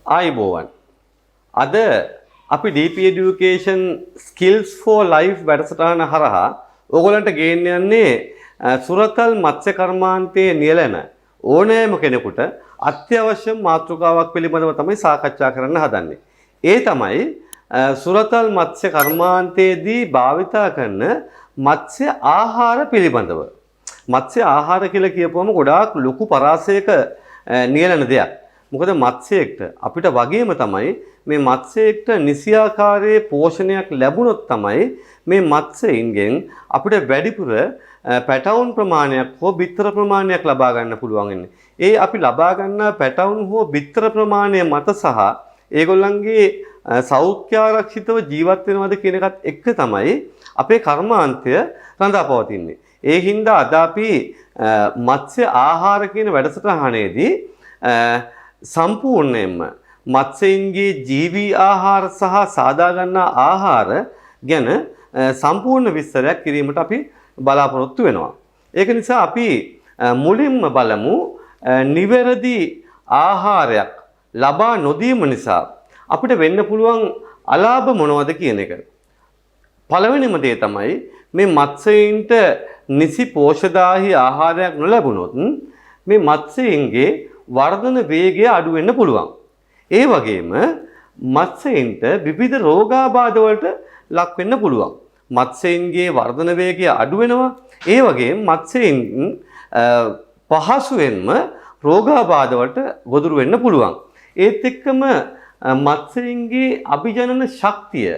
ආයිබෝවන්. අද අපි DP Education Skills for Life වැඩසටහන හරහා ඕගොල්ලන්ට ගේන්න යන්නේ සුරතල් මත්ස්‍ය කර්මාන්තයේ නියැලෙන ඕනෑම කෙනෙකුට අත්‍යවශ්‍ය මාතෘකාවක් පිළිබඳව තමයි සාකච්ඡා කරන්න හදන්නේ. ඒ තමයි සුරතල් මත්ස්‍ය කර්මාන්තයේදී භාවිතා කරන මත්ස්‍ය ආහාර පිළිබඳව. මත්ස්‍ය ආහාර කියලා කියපුවම ගොඩාක් ලොකු පරාසයක නියැලෙන දෙයක්. මොකද මත්ස්‍යයකට අපිට වගේම තමයි මේ මත්ස්‍යයකට නිසියාකාරයේ පෝෂණයක් ලැබුණොත් තමයි මේ මත්ස්‍යයින්ගෙන් අපිට වැඩිපුර පැටවුන් ප්‍රමාණයක් හෝ බිත්තර ප්‍රමාණයක් ලබා ගන්න පුළුවන් වෙන්නේ. ඒ අපි ලබා ගන්නා පැටවුන් හෝ බිත්තර ප්‍රමාණය මත සහ ඒගොල්ලන්ගේ සෞඛ්‍ය ආරක්ෂිතව ජීවත් වෙනවද කියන එකත් එක්ක තමයි අපේ කර්මාන්තය රඳාපවතින්නේ. ඒ හින්දා අද අපි මත්ස්‍ය ආහාර කියන වැඩසටහනේදී සම්පූර්ණයෙන්ම මත්ස්‍යයින්ගේ ජීවී ආහාර සහ සාදා ගන්නා ආහාර ගැන සම්පූර්ණ විස්තරයක් කිරීමට අපි බලාපොරොත්තු වෙනවා. ඒක නිසා අපි මුලින්ම බලමු නිවැරදි ආහාරයක් ලබා නොදීම නිසා අපිට වෙන්න පුළුවන් අලාභ මොනවද කියන එක. පළවෙනිම දේ තමයි මේ මත්ස්‍යයින්ට නිසි පෝෂදායී ආහාරයක් නොලැබුණොත් මේ මත්ස්‍යයින්ගේ වර්ධන වේගය අඩු වෙන්න පුළුවන්. ඒ වගේම මත්ස්‍යයින්ට විවිධ රෝගාබාධ වලට ලක් වෙන්න පුළුවන්. මත්ස්‍යයින්ගේ වර්ධන වේගය අඩු වෙනවා. ඒ වගේම මත්ස්‍යයින් පහසුවෙන්ම රෝගාබාධ වලට ගොදුරු වෙන්න පුළුවන්. ඒත් එක්කම මත්ස්‍යයින්ගේ අභිජනන ශක්තිය,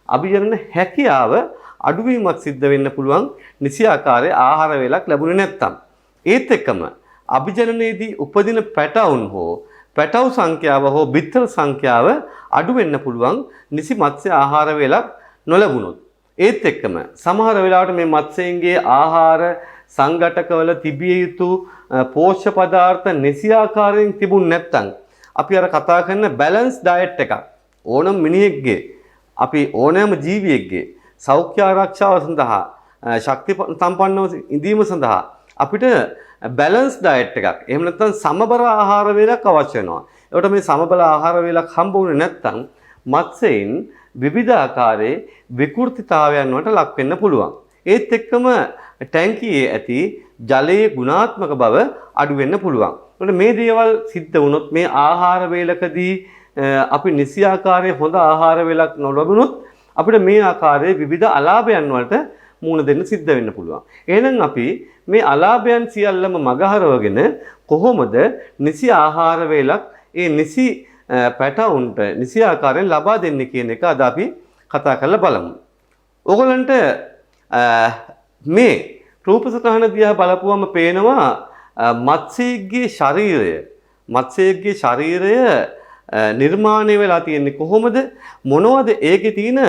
අභිජනන හැකියාව අඩුවීමක් සිද්ධ වෙන්න පුළුවන් නිසි ආකාරයේ ආහාර වේලක් ලැබුණේ නැත්නම්. ඒත් එක්කම අභිජනනයේදී උපදින පැටවුන් හෝ පැටවු සංඛ්‍යාව හෝ බිත්තර සංඛ්‍යාව අඩු වෙන්න පුළුවන් නිසි මත්ස්‍ය ආහාර වේලක් නොලැබුණොත්. ඒත් එක්කම සමහර වෙලාවට මේ මත්ස්‍යයන්ගේ ආහාර සංඝටකවල තිබිය යුතු පෝෂ්‍ය පදාර්ථ නිසි ආකාරයෙන් තිබුණ නැත්නම් අපි අර කතා කරන බැලන්ස් ඩයට් එකක් ඕනම මිනිහෙක්ගේ අපි ඕනෑම ජීවියෙක්ගේ සෞඛ්‍ය ආරක්ෂාව සඳහා ශක්ති සම්පන්නව ඉඳීම සඳහා අපිට බැලන්ස් ඩයට් එකක් එහෙම නැත්නම් සමබර ආහාර වේලක් අවශ්‍ය වෙනවා. ඒකට මේ සමබර ආහාර වේලක් හම්බුනේ නැත්නම් මත්ස්‍යයින් විවිධ ආකාරයේ විකෘතිතාවයන් වලට ලක් වෙන්න පුළුවන්. ඒත් එක්කම ටැංකියේ ඇති ජලයේ ගුණාත්මක බව අඩු වෙන්න පුළුවන්. ඒකට මේ දේවල් සිද්ධ වුණොත් මේ ආහාර වේලකදී අපි නිසි ආකාරයේ හොඳ ආහාර වේලක් නොලැබුණොත් අපිට මේ ආකාරයේ විවිධ අලාභයන් වලට මුහුණ දෙන්න සිද්ධ වෙන්න පුළුවන්. එහෙනම් අපි මේ අලාභයන් සියල්ලම මගහරවගෙන කොහොමද නිසි ආහාර වේලක් ඒ නිසි පැටවුන්ට නිසි ආකාරයෙන් ලබා දෙන්නේ කියන එක අද අපි කතා කරලා බලමු. ඕගොල්ලන්ට මේ රූප සටහන දිහා බලපුවම පේනවා මත්ස්‍යයේ ශරීරය නිර්මාණය වෙලා තියෙන්නේ කොහොමද? මොනවද ඒකේ තියෙන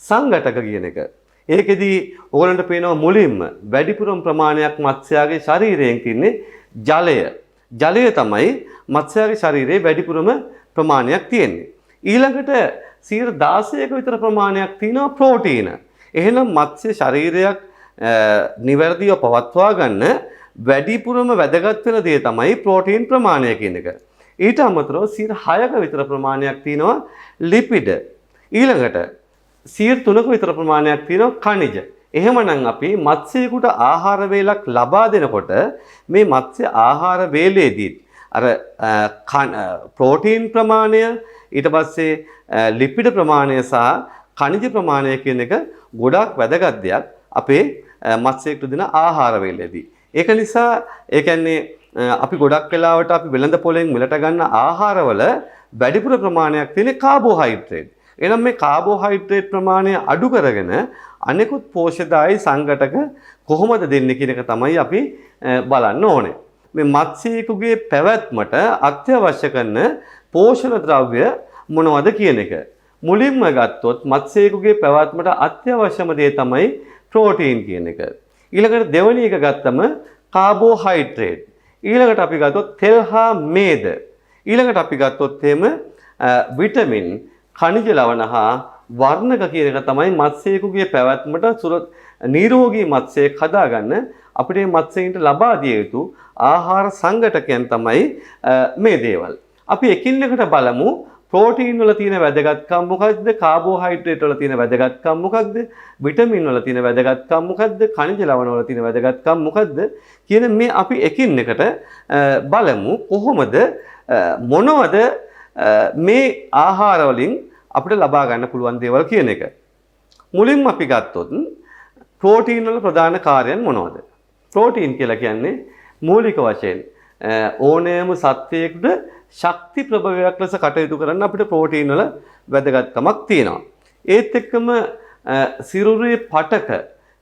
සංඝටක කියන එක. ඒකෙදී ඕගොල්ලන්ට පේනවා මුලින්ම වැඩිපුරම ප්‍රමාණයක් මත්ස්‍යයාගේ ශරීරයෙන් තියෙන්නේ ජලය. ජලය තමයි මත්ස්‍යයාගේ ශරීරයේ වැඩිපුරම ප්‍රමාණයක් තියෙන්නේ. ඊළඟට 16% විතර ප්‍රමාණයක් තියෙනවා ප්‍රෝටීන. එහෙනම් මත්ස්‍ය ශරීරයක් නිවැරදිව පවත්වා ගන්න වැඩිපුරම වැදගත් වෙන දේ තමයි ප්‍රෝටීන් ප්‍රමාණය කියන එක. ඊට අමතරව 6% විතර ප්‍රමාණයක් තියෙනවා ලිපිඩ. ඊළඟට 3% විතර ප්‍රමාණයක් තියෙනවා ඛනිජ. එහෙමනම් අපි මත්ස්‍යයෙකුට ආහාර වේලක් ලබා දෙනකොට මේ මත්ස්‍ය ආහාර වේලේදී අර ප්‍රෝටීන් ප්‍රමාණය ඊට පස්සේ ලිපිඩ ප්‍රමාණය සහ ඛනිජ ප්‍රමාණය කියන එක ගොඩාක් වැදගත් දෙයක් අපේ මත්ස්‍යයෙකුට දෙන ආහාර වේලේදී. ඒක නිසා ඒ කියන්නේ අපි ගොඩක් වෙලාවට අපි වෙළඳ පොලෙන් මිලට ගන්න ආහාරවල වැඩිපුර ප්‍රමාණයක් තියෙන කාබෝහයිඩ්‍රේට්. එහෙනම් මේ කාබෝහයිඩ්‍රේට් ප්‍රමාණය අඩු කරගෙන අනෙකුත් පෝෂ්‍යදායී සංඝටක කොහොමද දෙන්නේ කියන එක තමයි අපි බලන්න ඕනේ. මේ මත්ස්‍යයෙකුගේ පැවැත්මට අත්‍යවශ්‍ය කරන පෝෂණ ද්‍රව්‍ය මොනවද කියන එක. මුලින්ම ගත්තොත් මත්ස්‍යයෙකුගේ පැවැත්මට අත්‍යවශ්‍යම දේ තමයි ප්‍රෝටීන් කියන එක. ඊළඟට දෙවෙනි එක ගත්තම කාබෝහයිඩ්‍රේට්. ඊළඟට අපි ගත්තොත් තෙල් හා මේද. ඊළඟට අපි ගත්තොත් එහෙම විටමින්, ඛනිජ ලවණ හා වර්ණක කියන එක තමයි මත්ස්‍යයෙකුගේ පැවැත්මට නිරෝගී මත්ස්‍යයෙක් හදාගන්න අපිට මත්ස්‍යයින්ට ලබා දිය යුතු ආහාර සංඝටකයන් තමයි මේ දේවල්. අපි එකින් එකට බලමු ප්‍රෝටීන් වල තියෙන වැදගත්කම් මොකක්ද? කාබෝහයිඩ්‍රේට් වල තියෙන වැදගත්කම් මොකක්ද? විටමින් වල තියෙන වැදගත්කම් මොකක්ද? ખනිජ ලවණ වල තියෙන වැදගත්කම් මොකක්ද? කියන මේ අපි එකින් එකට බලමු කොහොමද මොනවද මේ ආහාර වලින් අපිට ලබා ගන්න පුළුවන් දේවල් කියන එක. මුලින්ම අපි ගත්තොත් ප්‍රෝටීන් වල ප්‍රධාන කාර්යයන් මොනවද? ප්‍රෝටීන් කියලා කියන්නේ මූලික වශයෙන් ඕනෑම සත්වයකට ශක්ති ප්‍රභවයක් ලෙස කටයුතු කරන්න අපිට ප්‍රෝටීන් වල වැදගත්කමක් තියෙනවා. ඒත් එක්කම සිරුරේ පටක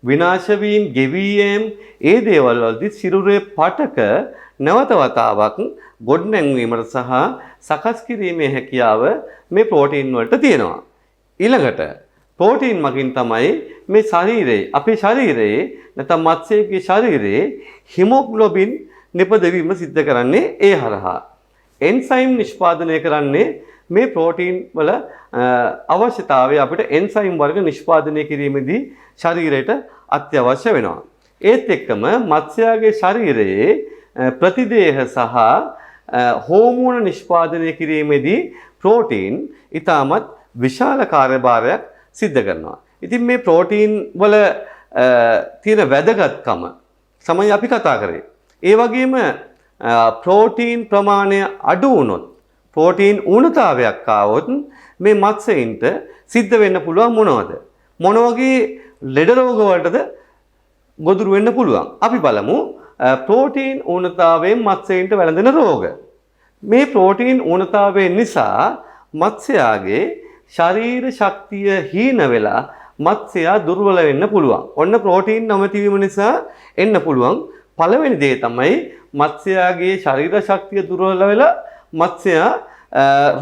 විනාශ වීම, ගෙවී යෑම ඒ දේවල් වලදී සිරුරේ පටක නැවත වතාවක් ගොඩනැංවීමට සහ සකස් කිරීමේ හැකියාව මේ ප්‍රෝටීන් වලට තියෙනවා. ඊළඟට ප්‍රෝටීන් මගින් තමයි මේ ශරීරයේ අපේ ශරීරයේ නැත්නම් මත්ස්‍යයේ ශරීරයේ හිමොග්ලොබින් නිපදවීම සිද්ධ කරන්නේ ඒ හරහා. එන්සයිම් නිෂ්පාදනය කරන්නේ මේ ප්‍රෝටීන් වල අවශ්‍යතාවය අපිට එන්සයිම් වර්ග නිෂ්පාදනය කිරීමේදී ශරීරයට අත්‍යවශ්‍ය වෙනවා. ඒත් එක්කම මත්ස්‍යයාගේ ශරීරයේ ප්‍රතිදේහ සහ හෝමෝන නිෂ්පාදනය කිරීමේදී ප්‍රෝටීන් ඉතාමත් විශාල කාර්යභාරයක් සිද්ධ කරනවා. ඉතින් මේ ප්‍රෝටීන් වල තියෙන වැදගත්කම තමයි අපි කතා කරේ. ඒ වගේම ප්‍රෝටීන් ප්‍රමාණය අඩු වුණොත්, ප්‍රෝටීන් ඌනතාවයක් ආවොත් මේ මත්ස්‍යයින්ට සිද්ධ වෙන්න පුළුවන් මොනවද? මොන වගේ ලෙඩ රෝග වලටද ගොදුරු වෙන්න පුළුවන්? අපි බලමු ප්‍රෝටීන් ඌනතාවයෙන් මත්ස්‍යයින්ට වැළඳෙන රෝග. මේ ප්‍රෝටීන් ඌනතාවය නිසා මත්ස්‍යයාගේ ශරීර ශක්තිය හීන වෙලා මත්ස්‍යයා දුර්වල වෙන්න පුළුවන්. ඔන්න ප්‍රෝටීන් නැමැති වීම නිසා එන්න පුළුවන් පළවෙනි දේ තමයි මත්ස්‍යයාගේ ශරීර ශක්තිය දුර්වල වෙලා මත්ස්‍යයා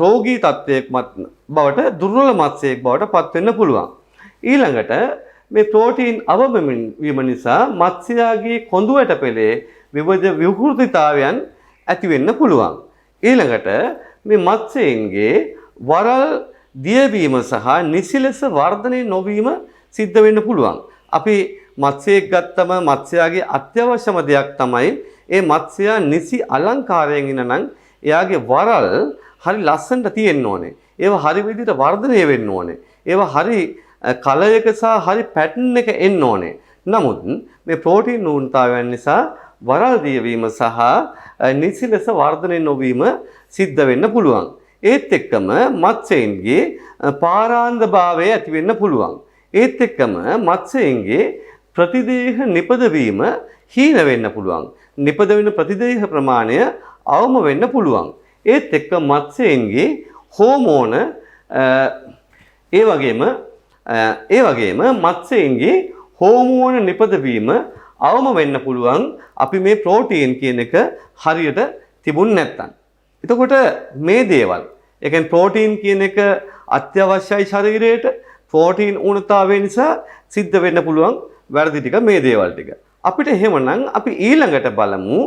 රෝගී තත්ත්වයක් බවට දුර්වල මත්ස්‍යයෙක් බවට පත් වෙන්න පුළුවන්. ඊළඟට මේ ප්‍රෝටීන් අවම වීම නිසා මත්ස්‍යයාගේ කොඳු ඇටපෙළේ විවිධ විකෘතිතාවයන් ඇති වෙන්න පුළුවන්. ඊළඟට මේ මත්ස්‍යයන්ගේ වරල් දියවීම සහ නිසි ලෙස වර්ධනය නොවීම සිද්ධ වෙන්න පුළුවන්. අපි මත්ස්‍යයෙක් ගත්තම මත්ස්‍යයාගේ අත්‍යවශ්‍යම දෙයක් තමයි ඒ මත්ස්‍යයා නිසි අලංකාරයෙන් ඉන්නනම් එයාගේ වරල් හරි ලස්සනට තියෙන්න ඕනේ. ඒවා හරි විදිහට වර්ධනය වෙන්න ඕනේ. ඒවා හරි කලයක සහ හරි පැටර්න් එක එන්න ඕනේ. නමුත් මේ ප්‍රෝටීන් ඌනතාවයන් නිසා වරල් දියවීම සහ නිසි ලෙස වර්ධනය නොවීම සිද්ධ වෙන්න පුළුවන්. ඒත් එක්කම මත්ස්‍යයන්ගේ පාරාන්දභාවය ඇති වෙන්න පුළුවන්. ඒත් එක්කම මත්ස්‍යයන්ගේ ප්‍රතිදේහ නිපදවීම හීන වෙන්න පුළුවන්. නිපදවෙන ප්‍රතිදේහ ප්‍රමාණය අවම වෙන්න පුළුවන්. ඒත් එක්ක මත්ස්‍යයන්ගේ හෝමෝන ඒ වගේම මත්ස්‍යයන්ගේ හෝමෝන නිපදවීම අවම වෙන්න පුළුවන් අපි මේ ප්‍රෝටීන් කියන එක හරියට තිබුණ නැත්නම්. එතකොට මේ දේවල්, ඒ කියන්නේ ප්‍රෝටීන් කියන එක අත්‍යවශ්‍යයි ශරීරයට. ප්‍රෝටීන් ඌනතාවය නිසා සිද්ධ වෙන්න පුළුවන් වැරදි ටික මේ දේවල් ටික. අපිට එහෙමනම් අපි ඊළඟට බලමු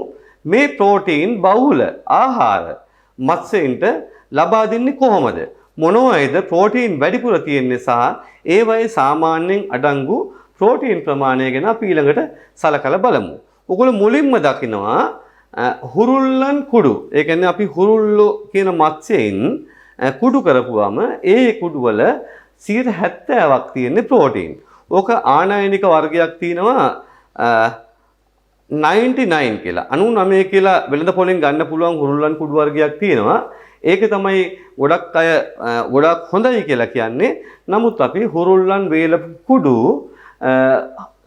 මේ ප්‍රෝටීන් බහුල ආහාර මත්ස්‍යයින්ට ලබා දෙන්නේ කොහොමද? මොනවයිද ප්‍රෝටීන් වැඩිපුර තියෙන්නේ සහ ඒවයේ සාමාන්‍යයෙන් අඩංගු ප්‍රෝටීන් ප්‍රමාණය ගැන අපි ඊළඟට සලකලා බලමු. ඔගොල්ලෝ මුලින්ම දකිනවා හුරුල්ලන් කුඩු. ඒ කියන්නේ අපි හුරුල්ලෝ කියන මත්ස්‍යයින් කුඩු කරපුවම ඒ කුඩු වල 70%ක් තියෙන්නේ ප්‍රෝටීන්. ඕක ආනයනික වර්ගයක් තියෙනවා 99 කියලා. 99 කියලා වෙළඳ පොලෙන් ගන්න පුළුවන් හුරුල්ලන් කුඩු වර්ගයක් තියෙනවා. ඒක තමයි ගොඩක් අය ගොඩක් හොඳයි කියලා කියන්නේ. නමුත් අපි හුරුල්ලන් වේල කුඩු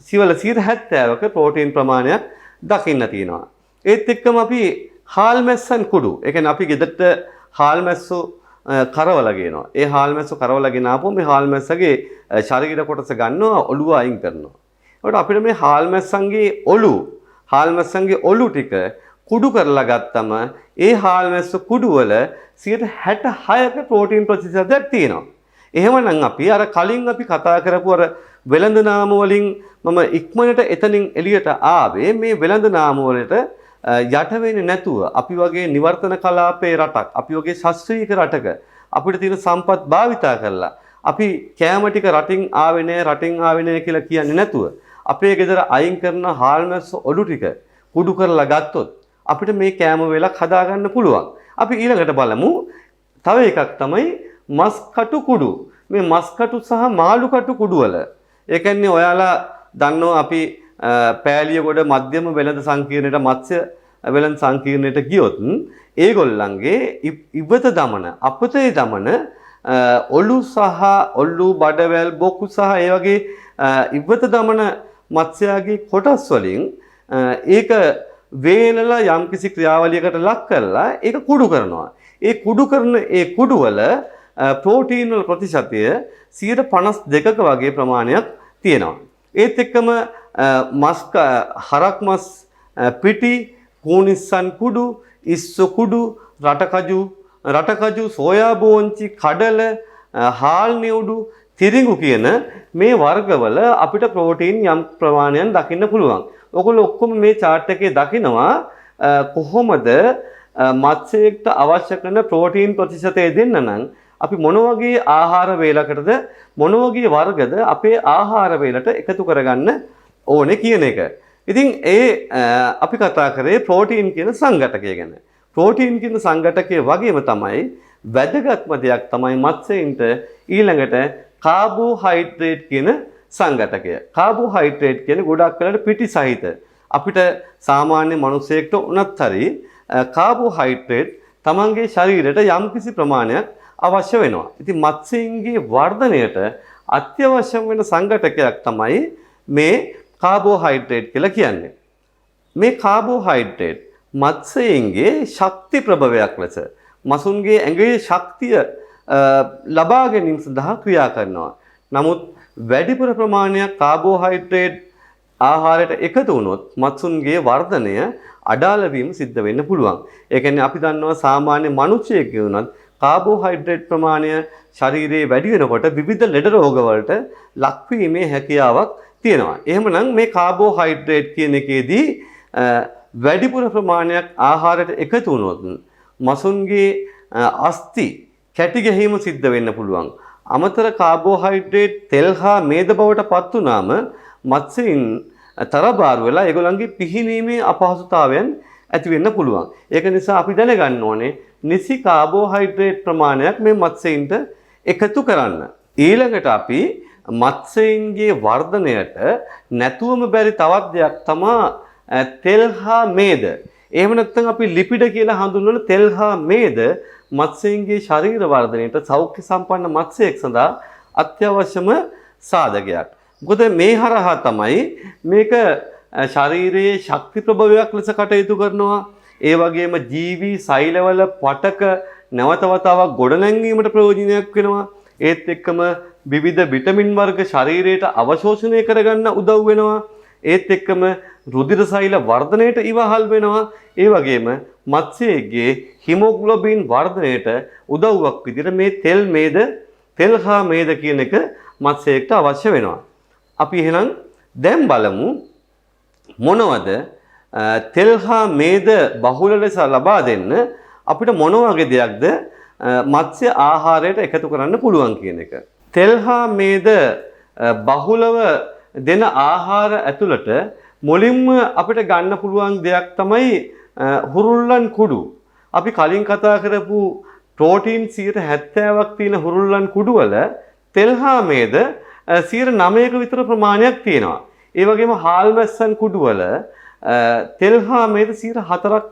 සිවල 70%ක ප්‍රෝටීන් ප්‍රමාණයක් දකින්න තියෙනවා. ඒත් එක්කම අපි හාල් මැස්සන් කුඩු. ඒ කියන්නේ අපි ගෙදරට හාල් මැස්සෝ කරවලා ගේනවා. ඒ හාල් මැස්සෝ කරවලා ගෙන ආපුවම මේ හාල් මැස්සගේ ශරීර කොටස ගන්නවා, ඔළුව අයින් කරනවා. ඒකට අපිට මේ හාල් මැස්සන්ගේ ඔළු ටික කුඩු කරලා ගත්තම ඒ හාල් මැස්ස කුඩු වල 66%ක ප්‍රෝටීන් ප්‍රතිශතයක් තියෙනවා. එහෙමනම් අපි අර කලින් අපි කතා කරපු අර වෙළඳ නාම වලින් මම ඉක්මනට එතනින් එළියට ආවේ මේ වෙළඳ නාම වලට යට වෙන්නේ නැතුව අපි වගේ නිවර්තන කලාපයේ රටක්, අපි වගේ ශාස්ත්‍රීය රටක අපිට තියෙන සම්පත් භාවිතා කරලා අපි කෑම ටික රටින් ආවේ නැහැ කියලා කියන්නේ නැතුව අපේ ගෙදර අයින් කරන හාල් මැස්ස ඔඩු ටික කුඩු කරලා ගත්තොත් අපිට මේ කෑම වේලක් හදාගන්න පුළුවන්. අපි ඊළඟට බලමු තව එකක් තමයි මස් කටු කුඩු. මේ මස් කටු සහ මාළු කටු කුඩු වල. ඒ කියන්නේ ඔයාලා දන්නවා අපි පෑලියගොඩ මධ්‍යම වෙළඳ සංකීර්ණයට මත්ස්‍ය වෙළඳ සංකීර්ණයට ගියොත් ඒගොල්ලන්ගේ ඉවත දමන අපතේ දමන ඔලු සහ ඔල්ලු බඩවැල් බොක්කු සහ ඒ වගේ ඉවත දමන මත්ස්‍යයාගේ කොටස් වලින් ඒක වේලලා යම්කිසි ක්‍රියාවලියකට ලක් කරලා ඒක කුඩු කරනවා. ඒ කුඩු කරන ඒ කුඩු වල ප්‍රෝටීන් වල ප්‍රතිශතය 52ක වගේ ප්‍රමාණයක් තියෙනවා. ඒත් එක්කම මස් හරක් මස් පිටි කූනිස්සන් කුඩු ඉස්සු කුඩු රටකජු සෝයා බෝංචි කඩල හාල් නිවුඩු තිරිඟු කියන මේ වර්ගවල අපිට ප්‍රෝටීන් යම් ප්‍රමාණයක් දකින්න පුළුවන්. ඔයගොල්ලෝ ඔක්කොම මේ chart එකේ දකිනවා කොහොමද මත්ස්‍යයට අවශ්‍ය කරන ප්‍රෝටීන් ප්‍රතිශතය දෙන්න නම් අපි මොන වගේ ආහාර වේලකටද මොන වගේ වර්ගද අපේ ආහාර වේලට එකතු කරගන්න ඕනේ කියන එක. ඉතින් අපි කතා කරේ ප්‍රෝටීන් කියන සංඝටකය ගැන. ප්‍රෝටීන් කියන සංඝටකයේ වගේම තමයි වැදගත්ම දෙයක් තමයි මත්ස්‍යයින්ට ඊළඟට කාබෝහයිඩ්‍රේට් කියන සංඝටකය. කාබෝහයිඩ්‍රේට් කියන්නේ ගොඩක් වෙලාවට පිටි සහිත අපිට සාමාන්‍ය මිනිසෙක්ට උනත් හරි කාබෝහයිඩ්‍රේට් තමන්ගේ ශරීරයට යම්කිසි ප්‍රමාණයක් අවශ්‍ය වෙනවා. ඉතින් මත්ස්‍යයින්ගේ වර්ධනයට අත්‍යවශ්‍ය වෙන සංඝටකයක් තමයි මේ කාබෝහයිඩ්‍රේට් කියලා කියන්නේ. මේ කාබෝහයිඩ්‍රේට් මත්ස්‍යයින්ගේ ශක්ති ප්‍රභවයක් ලෙස මසුන්ගේ ඇඟේ ශක්තිය ලබා ගැනීම සඳහා ක්‍රියා කරනවා. නමුත් වැඩිපුර ප්‍රමාණයක් කාබෝහයිඩ්‍රේට් ආහාරයට එකතු වුණොත් මත්සුන්ගේ වර්ධනය අඩාල වීම සිද්ධ වෙන්න පුළුවන්. ඒ කියන්නේ අපි දන්නවා සාමාන්‍ය මිනිසෙක් වුණත් කාබෝහයිඩ්‍රේට් ප්‍රමාණය ශරීරයේ වැඩි වෙනකොට විවිධ ලෙඩ රෝග වලට ලක්වීමේ හැකියාවක් තියෙනවා. එහෙමනම් මේ කාබෝහයිඩ්‍රේට් කියන එකේදී වැඩිපුර ප්‍රමාණයක් ආහාරයට එකතු වුණොත් මසුන්ගේ අස්ථි කැටි ගැහිම සිද්ධ වෙන්න පුළුවන්. අමතර කාබෝහයිඩ්‍රේට් තෙල් හා මේද බවට පත් වුනාම මත්ස්‍යයින් තරබාරු වෙලා ඒගොල්ලන්ගේ පිහිනීමේ අපහසුතාවයන් ඇති වෙන්න පුළුවන්. ඒක නිසා අපි දැනගන්න ඕනේ නිසි කාබෝහයිඩ්‍රේට් ප්‍රමාණයක් මේ මත්ස්‍යයින්ට එකතු කරන්න. ඊළඟට අපි මත්ස්‍යයින්ගේ වර්ධනයට නැතුවම බැරි තවත් දෙයක් තමයි තෙල් හා මේද. එහෙම නැත්නම් අපි ලිපිඩ කියලා හඳුන්වන තෙල් හා මේද මත්ස්‍යයින්ගේ ශරීර වර්ධනයට සෞඛ්‍ය සම්පන්න මත්ස්‍යයෙක් සඳහා අත්‍යවශ්‍යම සාධකයක්. මොකද මේ හරහා තමයි මේක ශරීරයේ ශක්ති ප්‍රභවයක් ලෙස කටයුතු කරනවා. ඒ වගේම ජීවි සෛලවල පටක නැවත වතාවක් ගොඩනැංවීමට ප්‍රයෝජනයක් වෙනවා. ඒත් එක්කම විවිධ විටමින් වර්ග ශරීරයට අවශෝෂණය කරගන්න උදව් වෙනවා. ඒත් එක්කම රුධිර සෛල වර්ධනයට ඉවහල් වෙනවා. ඒ වගේම මත්ස්‍යයේ හිමොග්ලොබින් වර්ධනයට උදව්වක් විදිහට මේ තෙල් හා මේද කියන එක මත්ස්‍යයට අවශ්‍ය වෙනවා. අපි එහෙනම් දැන් බලමු මොනවද තෙල් හා මේද බහුල ලෙස ලබා දෙන්න අපිට මොන වගේ දෙයක්ද මත්ස්‍ය ආහාරයට එකතු කරන්න පුළුවන් කියන එක. තෙල් හා මේද බහුලව දෙන ආහාර ඇතුළට මුලින්ම අපිට ගන්න පුළුවන් දෙයක් තමයි හුරුල්ලන් කුඩු. අපි කලින් කතා කරපු ප්‍රෝටීන් 70ක් තියෙන හුරුල්ලන් කුඩු වල තෙල් හා මේද 9ක විතර ප්‍රමාණයක් තියෙනවා. ඒ වගේම හාල් මැස්සන් කුඩු වල තෙල් හා මේද 4ක්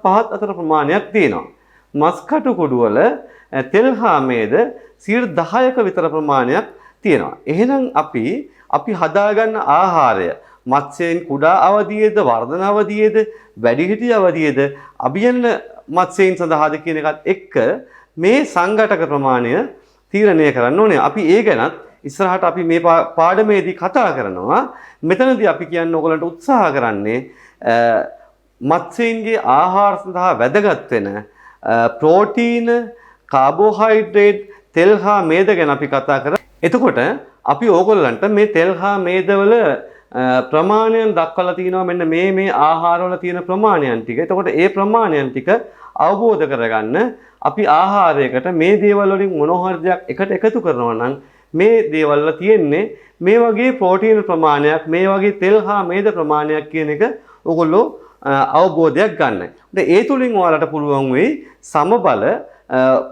5ක් අතර ප්‍රමාණයක් තියෙනවා. මස් කටු කුඩු වල තෙල් හා මේද 10ක විතර ප්‍රමාණයක් තියෙනවා. එහෙනම් අපි හදාගන්න ආහාරය මත්ස්‍යයන් කුඩා අවධියේද වර්ධන අවධියේද වැඩිහිටි අවධියේද අභියන්න මත්ස්‍යයන් සඳහාද කියන එකත් එක්ක මේ සංඝටක ප්‍රමාණය තීරණය කරන්න ඕනේ. අපි ඒ ගැනත් ඉස්සරහට අපි මේ පාඩමේදී කතා කරනවා. මෙතනදී අපි කියන්නේ ඔයගලන්ට උත්සාහ කරන්නේ මත්ස්‍යයන්ගේ ආහාර සඳහා වැදගත් වෙන ප්‍රෝටීන, කාබෝහයිඩ්‍රේට්, තෙල් හා මේද ගැන අපි කතා කරා. එතකොට අපි ඕගොල්ලන්ට මේ තෙල් හා මේදවල ප්‍රමාණයන් දක්වලා තිනවා මෙන්න මේ ආහාරවල තියෙන ප්‍රමාණයන් ටික. එතකොට ඒ ප්‍රමාණයන් ටික අවබෝධ කරගන්න අපි ආහාරයකට මේ දේවල් වලින් මොන හරි දෙයක් එකට එකතු කරනවා නම් මේ දේවල් වල තියෙන්නේ මේ වගේ ප්‍රෝටීන් ප්‍රමාණයක්, මේ වගේ තෙල් හා මේද ප්‍රමාණයක් කියන එක ඕගොල්ලෝ අවබෝධයක් ගන්න. ඒ තුලින් ඔයාලට පුළුවන් වෙයි සමබල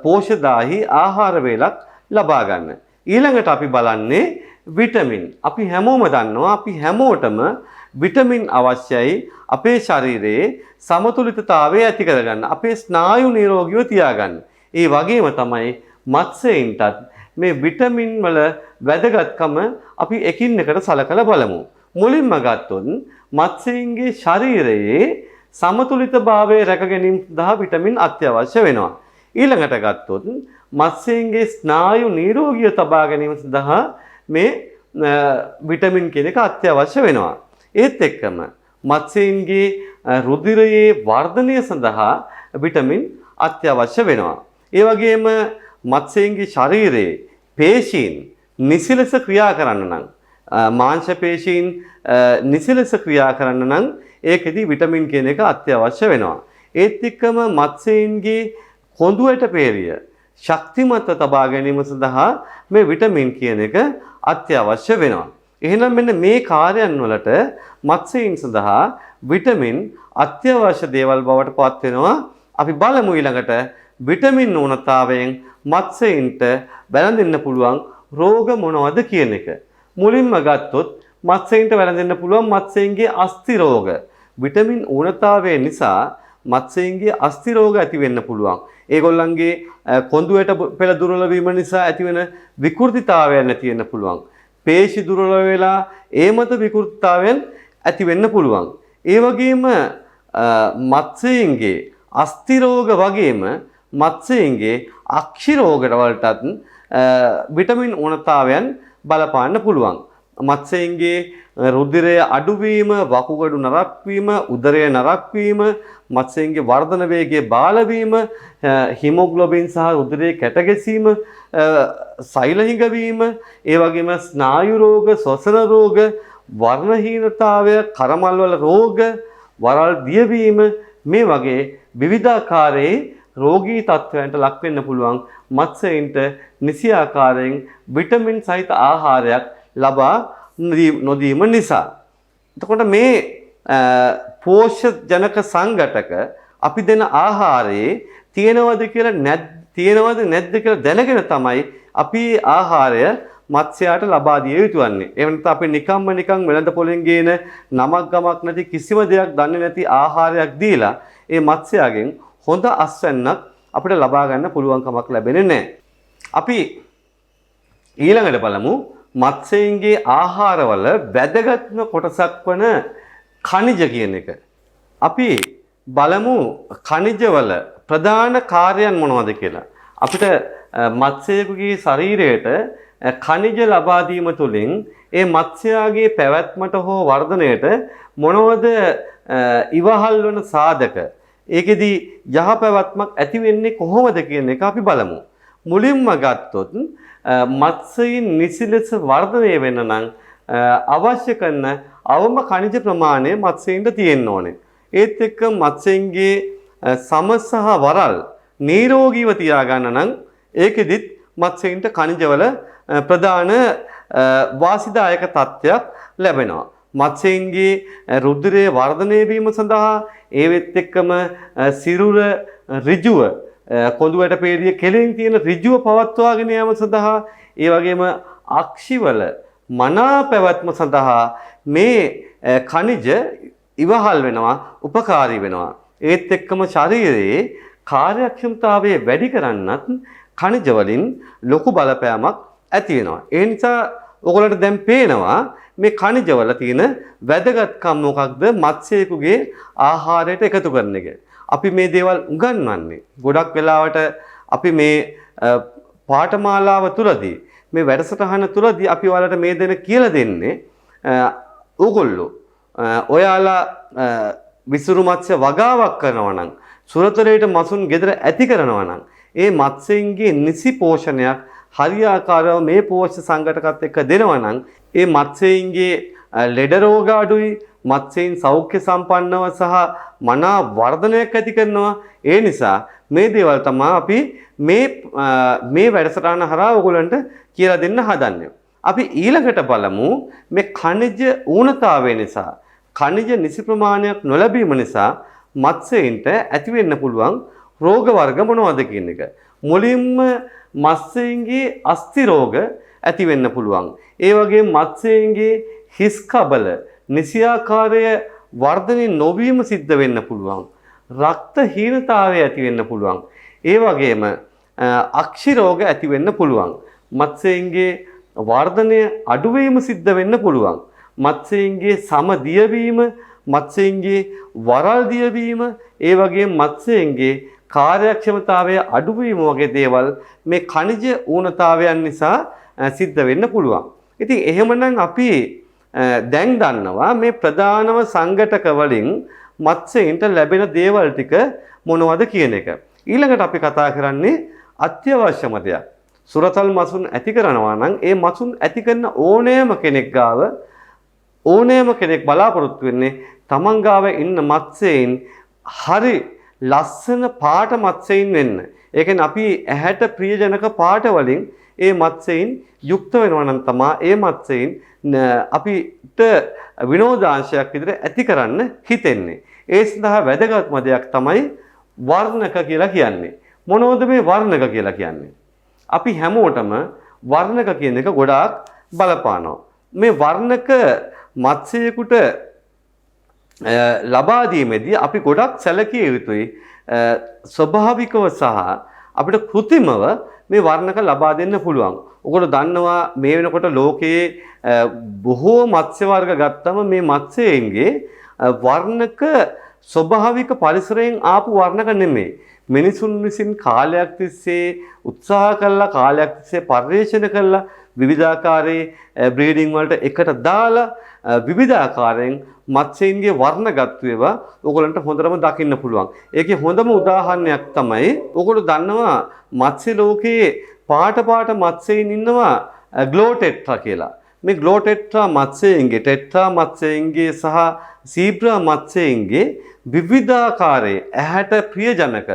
පෝෂදාහි ආහාර වේලක් ලබා ගන්න. ඊළඟට අපි බලන්නේ විටමින්. අපි හැමෝම දන්නවා අපි හැමෝටම විටමින් අවශ්‍යයි අපේ ශරීරයේ සමතුලිතතාවය ඇති කරගන්න. අපේ ස්නායු නිරෝගීව තියාගන්න. ඒ වගේම තමයි මත්ස්‍යයින්ටත් මේ විටමින් වල වැදගත්කම අපි එකින් එකට සලකලා බලමු. මුලින්ම ගත්තොත් මත්ස්‍යයින්ගේ ශරීරයේ සමතුලිතභාවය රැක ගැනීම සඳහා විටමින් අත්‍යවශ්‍ය වෙනවා. ඊළඟට ගත්තොත් මත්ස්‍යයින්ගේ ස්නායු නිරෝගීව තබා ගැනීම සඳහා මේ විටමින් කියන එක අත්‍යවශ්‍ය වෙනවා. ඒත් එක්කම මත්ස්‍යයින්ගේ රුධිරයේ වර්ධනය සඳහා විටමින් අත්‍යවශ්‍ය වෙනවා. ඒ වගේම මත්ස්‍යයින්ගේ ශරීරයේ පේශීන් නිසි ලෙස ක්‍රියා කරන්න නම් මාංශ පේශීන් නිසි ලෙස ක්‍රියා කරන්න නම් ඒකෙදි විටමින් කියන එක අත්‍යවශ්‍ය වෙනවා. ඒත් එක්කම මත්ස්‍යයින්ගේ කොඳුයට පේරිය ශක්තිමත්ව තබා ගැනීම සඳහා මේ විටමින් කියන එක අත්‍යවශ්‍ය වෙනවා. එහෙනම් මෙන්න මේ කාර්යයන් වලට මත්ස්‍යයින් සඳහා විටමින් අත්‍යවශ්‍ය දේවල් බවට පත් වෙනවා. අපි බලමු ඊළඟට විටමින් ඌනතාවයෙන් මත්ස්‍යයින්ට වැළඳෙන්න පුළුවන් රෝග මොනවද කියන එක. මුලින්ම ගත්තොත් මත්ස්‍යයින්ට වැළඳෙන්න පුළුවන් මත්ස්‍යයින්ගේ අස්ථි රෝග. විටමින් ඌනතාවය නිසා මත්ස්‍යයින්ගේ අස්ථි රෝග ඇති වෙන්න පුළුවන්. ඒගොල්ලන්ගේ කොඳුයට පෙළ දුර්වල වීම නිසා ඇතිවෙන විකෘතිතාවයන් ඇති වෙන්න පුළුවන්. පේශි දුර්වල වෙලා ඒ මත විකෘතිතාවයන් ඇති වෙන්න පුළුවන්. ඒ වගේම මත්ස්‍යයින්ගේ අස්ථි රෝග වගේම මත්ස්‍යයින්ගේ අක්ෂි රෝග වලටත් විටමින් ඌනතාවයන් බලපාන්න පුළුවන්. මත්ස්‍යයින්ගේ රුධිරය අඩුවීම, වකුගඩු නරක් වීම, උදරය නරක් වීම, මත්ස්‍යයින්ගේ වර්ධන වේගය බාල වීම, හිමොග්ලොබින් සහ රුධිරයේ කැට ගැසීම, සෛල හිඟවීම, ඒ වගේම ස්නායු රෝග, ශ්වසන රෝග, වර්ණහීනතාවය, කරමල් වල රෝග, වරල් දියවීම මේ වගේ විවිධාකාරයේ රෝගී තත්ත්වයන්ට ලක් වෙන්න පුළුවන් මත්ස්‍යයින්ට නිසි ආකාරයෙන් විටමින් සහිත ආහාරයක් ලබා නොදීම නිසා. එතකොට මේ පෝෂජනක සංඝටක අපි දෙන ආහාරයේ තියෙනවද නැද්ද කියලා දැනගෙන තමයි අපි ආහාරය මත්ස්‍යයාට ලබා දිය යුතු වන්නේ. එහෙම නැත්නම් අපි නිකන් වෙළඳ පොලෙන් ගේන නමක් ගමක් නැති කිසිම දෙයක් දන්නේ නැති ආහාරයක් දීලා ඒ මත්ස්‍යයාගෙන් හොඳ අස්වැන්නක් අපිට ලබා ගන්න පුළුවන් කමක් ලැබෙන්නේ නැහැ. අපි ඊළඟට බලමු මත්ස්‍යයින්ගේ ආහාරවල වැදගත්ම කොටසක් වන ඛනිජ කියන එක. අපි බලමු ඛනිජවල ප්‍රධාන කාර්යයන් මොනවද කියලා. අපිට මත්ස්‍යයෙකුගේ ශරීරයට ඛනිජ ලබා දීම තුළින් ඒ මත්ස්‍යයාගේ පැවැත්මට හෝ වර්ධනයට මොනවද ඉවහල් වන සාධක, ඒකෙදි යහපැවැත්මක් ඇති වෙන්නේ කොහොමද කියන එක අපි බලමු. මුලින්ම ගත්තොත් මත්ස්‍යයින් නිසි ලෙස වර්ධනය වෙන්න නම් අවශ්‍ය කරන අවම ඛනිජ ප්‍රමාණය මත්ස්‍යයින්ට තියෙන්න ඕනේ. ඒත් එක්ක මත්ස්‍යයින්ගේ සම සහ වරල් නිරෝගීව තියාගන්න නම් ඒකෙදිත් මත්ස්‍යයින්ට ඛනිජවල ප්‍රධාන වාසිදායක තත්ත්වයක් ලැබෙනවා. මත්ස්‍යයින්ගේ රුධිරයේ වර්ධනය වීම සඳහා ඒවෙත් එක්කම සිරුර ඍජුව කොඳුයට පේරිය කෙලෙන් තියෙන ඍජුව පවත්වාගෙන යාම සඳහා, ඒ වගේම අක්ෂිවල මනා පැවැත්ම සඳහා මේ ඛනිජ ඉවහල් වෙනවා, උපකාරී වෙනවා. ඒත් එක්කම ශරීරයේ කාර්යක්ෂමතාවය වැඩි කරන්නත් ඛනිජ වලින් ලොකු බලපෑමක් ඇති වෙනවා. ඒ නිසා ඔයගොල්ලන්ට දැන් පේනවා මේ ඛනිජ වල තියෙන වැදගත්කම මොකක්ද මත්ස්‍යයෙකුගේ ආහාරයට එකතු කරන එක. අපි මේ දේවල් උගන්වන්නේ ගොඩක් වෙලාවට අපි මේ පාඨමාලාව තුලදී මේ වැඩසටහන තුලදී අපි ඔයාලට මේ දෙන කියලා දෙන්නේ ඕගොල්ලෝ ඔයාලා විසුරු මත්ස්‍ය වගාවක් කරනවා නම්, සුරතලයට මසුන් ගෙදර ඇති කරනවා නම් ඒ මත්ස්‍යයින්ගේ නිසි පෝෂණයක් හරියාකාරව මේ පෝෂ්‍ය සංඝටකත් එක්ක දෙනවා නම් ඒ මත්ස්‍යයින්ගේ ලෙඩ රෝග අඩුයි, මත්ස්‍යයින් සෞඛ්‍ය සම්පන්නව සහ මනා වර්ධනයක් ඇති කරනවා. ඒ නිසා මේ දේවල් තමයි අපි මේ වැඩසටහන හරහා ඔයගොල්ලන්ට කියලා දෙන්න හදන්නේ. අපි ඊළඟට බලමු මේ ඛනිජ ඌනතාවය නිසා, ඛනිජ නිසි ප්‍රමාණයක් නොලැබීම නිසා මත්ස්‍යයින්ට ඇති වෙන්න පුළුවන් රෝග වර්ග මොනවද කියන එක. මුලින්ම මත්ස්‍යයන්ගේ අස්ථි රෝග ඇති වෙන්න පුළුවන්. ඒ වගේම මත්ස්‍යයන්ගේ හිස් කබල නිසියාකාරය වර්ධනය නොවීම සිද්ධ වෙන්න පුළුවන්. රක්ත හීනතාවය ඇති වෙන්න පුළුවන්. ඒ වගේම අක්ෂි රෝග ඇති වෙන්න පුළුවන්. මත්ස්‍යයන්ගේ වර්ධනය අඩුවීම සිද්ධ වෙන්න පුළුවන්. මත්ස්‍යයන්ගේ සම දියවීම, මත්ස්‍යයන්ගේ වරල් දියවීම, ඒ වගේම මත්ස්‍යයන්ගේ කාර්යක්ෂමතාවය අඩුවීම වගේ දේවල් මේ ඛනිජ ඌනතාවයන් නිසා සිද්ධ වෙන්න පුළුවන්. ඉතින් එහෙමනම් අපි දැන් දන්නවා මේ ප්‍රධානම සංඝටක වලින් මත්ස්‍යයින්ට ලැබෙන දේවල් ටික මොනවද කියන එක. ඊළඟට අපි කතා කරන්නේ අත්‍යවශ්‍යම දෙයක්. සුරතල් මසුන් ඇති කරනවා නම් ඒ මසුන් ඇති කරන ඕනෑම කෙනෙක් ගාව ඕනෑම කෙනෙක් බලාපොරොත්තු වෙන්නේ තමන් ගාව ඉන්න මත්ස්‍යයින් හරි ලස්සන පාට මත්ස්‍යයින් වෙන්න. ඒ කියන්නේ අපි ඇහැට ප්‍රියජනක පාට වලින් ඒ මත්ස්‍යයින් යුක්ත වෙනවා නම් තමයි ඒ මත්ස්‍යයින් අපිට විනෝදාංශයක් විදිහට ඇති කරන්න හිතෙන්නේ. ඒ සඳහා වැදගත්ම දෙයක් තමයි වර්ණක කියලා කියන්නේ. මොනවද මේ වර්ණක කියලා කියන්නේ? අපි හැමෝටම වර්ණක කියන එක ගොඩාක් බලපානවා. මේ වර්ණක මත්ස්‍යයෙකුට ලබා දීමේදී අපි ගොඩක් සැලකිය යුතුයි. ස්වභාවිකව සහ අපිට කෘත්‍රිමව මේ වර්ණක ලබා දෙන්න පුළුවන්. ඔයගොල්ලෝ දන්නවා මේ වෙනකොට ලෝකයේ බොහෝ මත්ස්‍ය වර්ග ගත්තම මේ මත්ස්‍යයන්ගේ වර්ණක ස්වභාවික පරිසරයෙන් ආපු වර්ණක නෙමෙයි. මිනිසුන් විසින් කාලයක් තිස්සේ උත්සාහ කළා, කාලයක් තිස්සේ පරිශ්‍රණය කළා, විවිධාකාරයේ බ්‍රීඩින් වලට එකට දාලා විවිධාකාරයෙන් මත්ස්‍යයන්ගේ වර්ණගත් ඒවා ඔයගොල්ලන්ට හොඳටම දකින්න පුළුවන්. ඒකේ හොඳම උදාහරණයක් තමයි ඔයගොල්ලෝ දන්නවා මත්ස්‍ය ලෝකයේ පාට මත්ස්‍යයින් ඉන්නවා ග්ලෝටෙට්‍රා කියලා. මේ ග්ලෝටෙට්‍රා මත්ස්‍යයන්ගේ ටෙට්‍රා මත්ස්‍යයන්ගේ සහ සීබ්‍රා මත්ස්‍යයන්ගේ විවිධාකාරයේ ඇහැට ප්‍රියජනක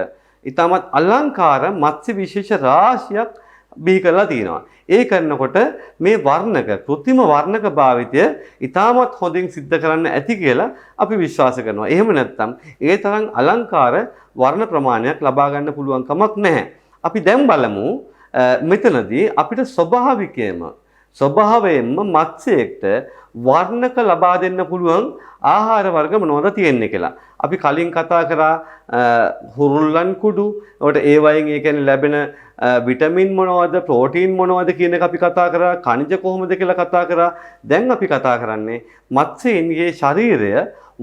ඊටමත් අලංකාර මත්ස්‍ය විශේෂ රාශියක් බිහි කරලා තියෙනවා. ඒ කරනකොට මේ වර්ණක කෘත්‍රිම වර්ණක භාවිතය ඊටමත් හොඳින් සිද්ධ කරන්න ඇති කියලා අපි විශ්වාස කරනවා. එහෙම නැත්නම් ඒ තරම් අලංකාර වර්ණ ප්‍රමාණයක් ලබා ගන්න පුළුවන් කමක් නැහැ. අපි දැන් බලමු මෙතනදී අපිට ස්වභාවයෙන්ම මත්ස්‍යයකට වර්ණක ලබා දෙන්න පුළුවන් ආහාර වර්ග මොනවද තියෙන්නේ කියලා. අපි කලින් කතා කරා හුරුල්ලන් කුඩු. ඒකට ඒ වයින් ඒ කියන්නේ ලැබෙන විටමින් මොනවද, ප්‍රෝටීන් මොනවද කියන එක අපි කතා කරා. ඛනිජ කොහොමද කියලා කතා කරා. දැන් අපි කතා කරන්නේ මත්ස්‍යයන්ගේ ශරීරය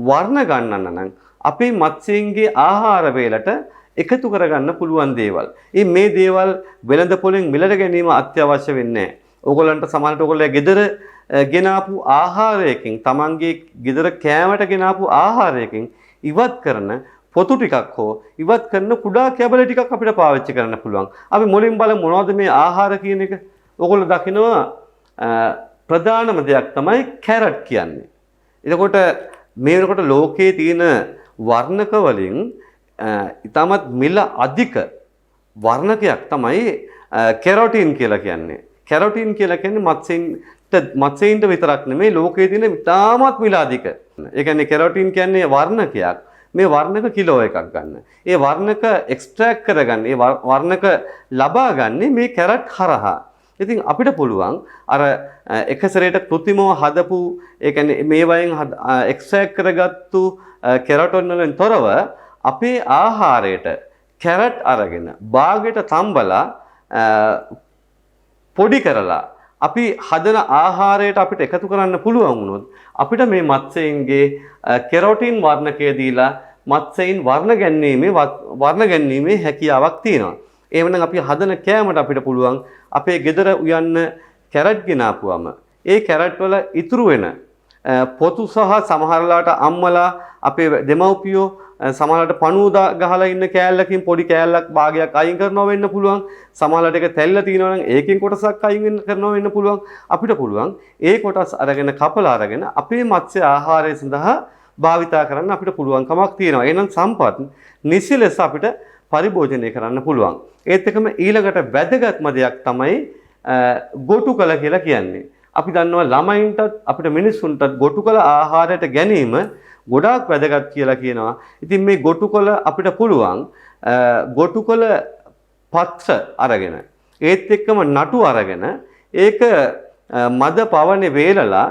වර්ණ ගන්නන්න නම් අපේ මත්ස්‍යයන්ගේ ආහාර වේලට එකතු කරගන්න පුළුවන් දේවල්. මේ දේවල් වෙළඳ පොලෙන් මිලට ගැනීම අත්‍යවශ්‍ය වෙන්නේ නැහැ. ඕගොල්ලන්ට සමහරට ඕගොල්ලෝ ගෙදර ගෙනාපු ආහාරයකින්, තමන්ගේ ගෙදර කෑමට ගෙනාපු ආහාරයකින් ඉවත් කරන පොතු ටිකක් හෝ ඉවත් කරන කුඩා කැබලි ටිකක් අපිට පාවිච්චි කරන්න පුළුවන්. අපි මුලින් බලමු මොනවද මේ ආහාර කියන එක. ඕගොල්ලෝ දකිනවා ප්‍රධානම දෙයක් තමයි කැරට් කියන්නේ. එතකොට මේ වෙනකොට ලෝකයේ තියෙන වර්ණක වලින් ඊටමත් මිල අධික වර්ණකයක් තමයි කැරොටින් කියලා කියන්නේ. කැරොටින් කියලා කියන්නේ මත්ස්‍යයින්ට විතරක් නෙමෙයි ලෝකයේ තියෙන ඉතාමත් මිල අධික. ඒ කියන්නේ කැරොටින් කියන්නේ වර්ණකයක්. මේ වර්ණක කිලෝ එකක් ගන්න. ඒ වර්ණක එක්ස්ට්‍රැක්ට් කරගන්න, ඒ වර්ණක ලබා ගන්න මේ කැරට් හරහා. ඉතින් අපිට පුළුවන් අර එක සැරේට કૃත්‍රිමව හදපු ඒ කියන්නේ මේ වයින් එක්ස්ට්‍රැක්ට් කරගත්තු කැරොටින් වලින් තොරව අපේ ආහාරයට කැරට් අරගෙන බාගෙට තම්බලා පොඩි කරලා අපි හදන ආහාරයට අපිට එකතු කරන්න පුළුවන් වුණොත් අපිට මේ මත්ස්‍යයන්ගේ කෙරොටින් වර්ණකය දීලා මත්ස්‍යයින් වර්ණ ගැනීමේ හැකියාවක් තියෙනවා. එහෙමනම් අපි හදන කෑමට අපිට පුළුවන් අපේ ගෙදර උයන්න කැරට් ගෙනාපුවම ඒ කැරට් වල ඉතුරු වෙන පොතු සහ සමහරලාට අම්මලා අපේ දෙමව්පියෝ සමහරලාට පණුවදා ගහලා ඉන්න කෑල්ලකින් පොඩි කෑල්ලක් භාගයක් අයින් කරනවා වෙන්න පුළුවන්. සමහරලාට ඒක තැල්ල තියෙනවා නම් ඒකෙන් කොටසක් අයින් කරනවා වෙන්න පුළුවන්. අපිට පුළුවන් ඒ කොටස් අරගෙන කපලා අරගෙන අපේ මත්ස්‍ය ආහාරය සඳහා භාවිතා කරන්න අපිට පුළුවන් කමක් තියෙනවා. එහෙනම් සම්පත් නිසි ලෙස අපිට පරිභෝජනය කරන්න පුළුවන්. ඒත් එකම ඊළඟට වැදගත්ම දෙයක් තමයි ගොටුකල කියලා කියන්නේ. අපි දන්නවා ළමයින්ටත් අපිට මිනිස්සුන්ටත් ගොටුකල ආහාරයට ගැනීම ගොඩාක් වැදගත් කියලා කියනවා. ඉතින් මේ ගොටුකොළ අපිට පුළුවන් ගොටුකොළ පත්‍ර අරගෙන ඒත් එක්කම නටු අරගෙන ඒක මද පවනේ වේලලා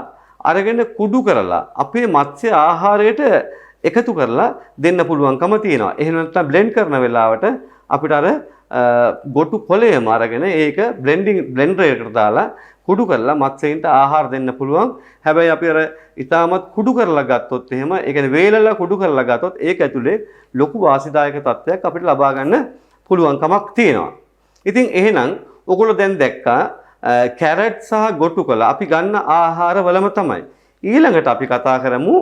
අරගෙන කුඩු කරලා අපේ මත්ස්‍ය ආහාරයට එකතු කරලා දෙන්න පුළුවන්කම තියෙනවා. එහෙම නැත්නම් බ්ලෙන්ඩ් කරන වෙලාවට අපිට අර ගොටු කොළයම අරගෙන ඒක බ්ලෙන්ඩර් එකකට දාලා කුඩු කරලා මත්ස්‍යයින්ට ආහාර දෙන්න පුළුවන්. හැබැයි අපි අර ඊටමත් කුඩු කරලා ගත්තොත් එහෙම ඒ කියන්නේ වේලලා කුඩු කරලා ගත්තොත් ඒක ඇතුලේ ලොකු වාසිදායක තත්ත්වයක් අපිට ලබා ගන්න පුළුවන්කමක් තියෙනවා. ඉතින් එහෙනම් ඔයගොල්ලෝ දැන් දැක්කා කැරට් සහ ගොටුකොළ අපි ගන්න ආහාරවලම තමයි. ඊළඟට අපි කතා කරමු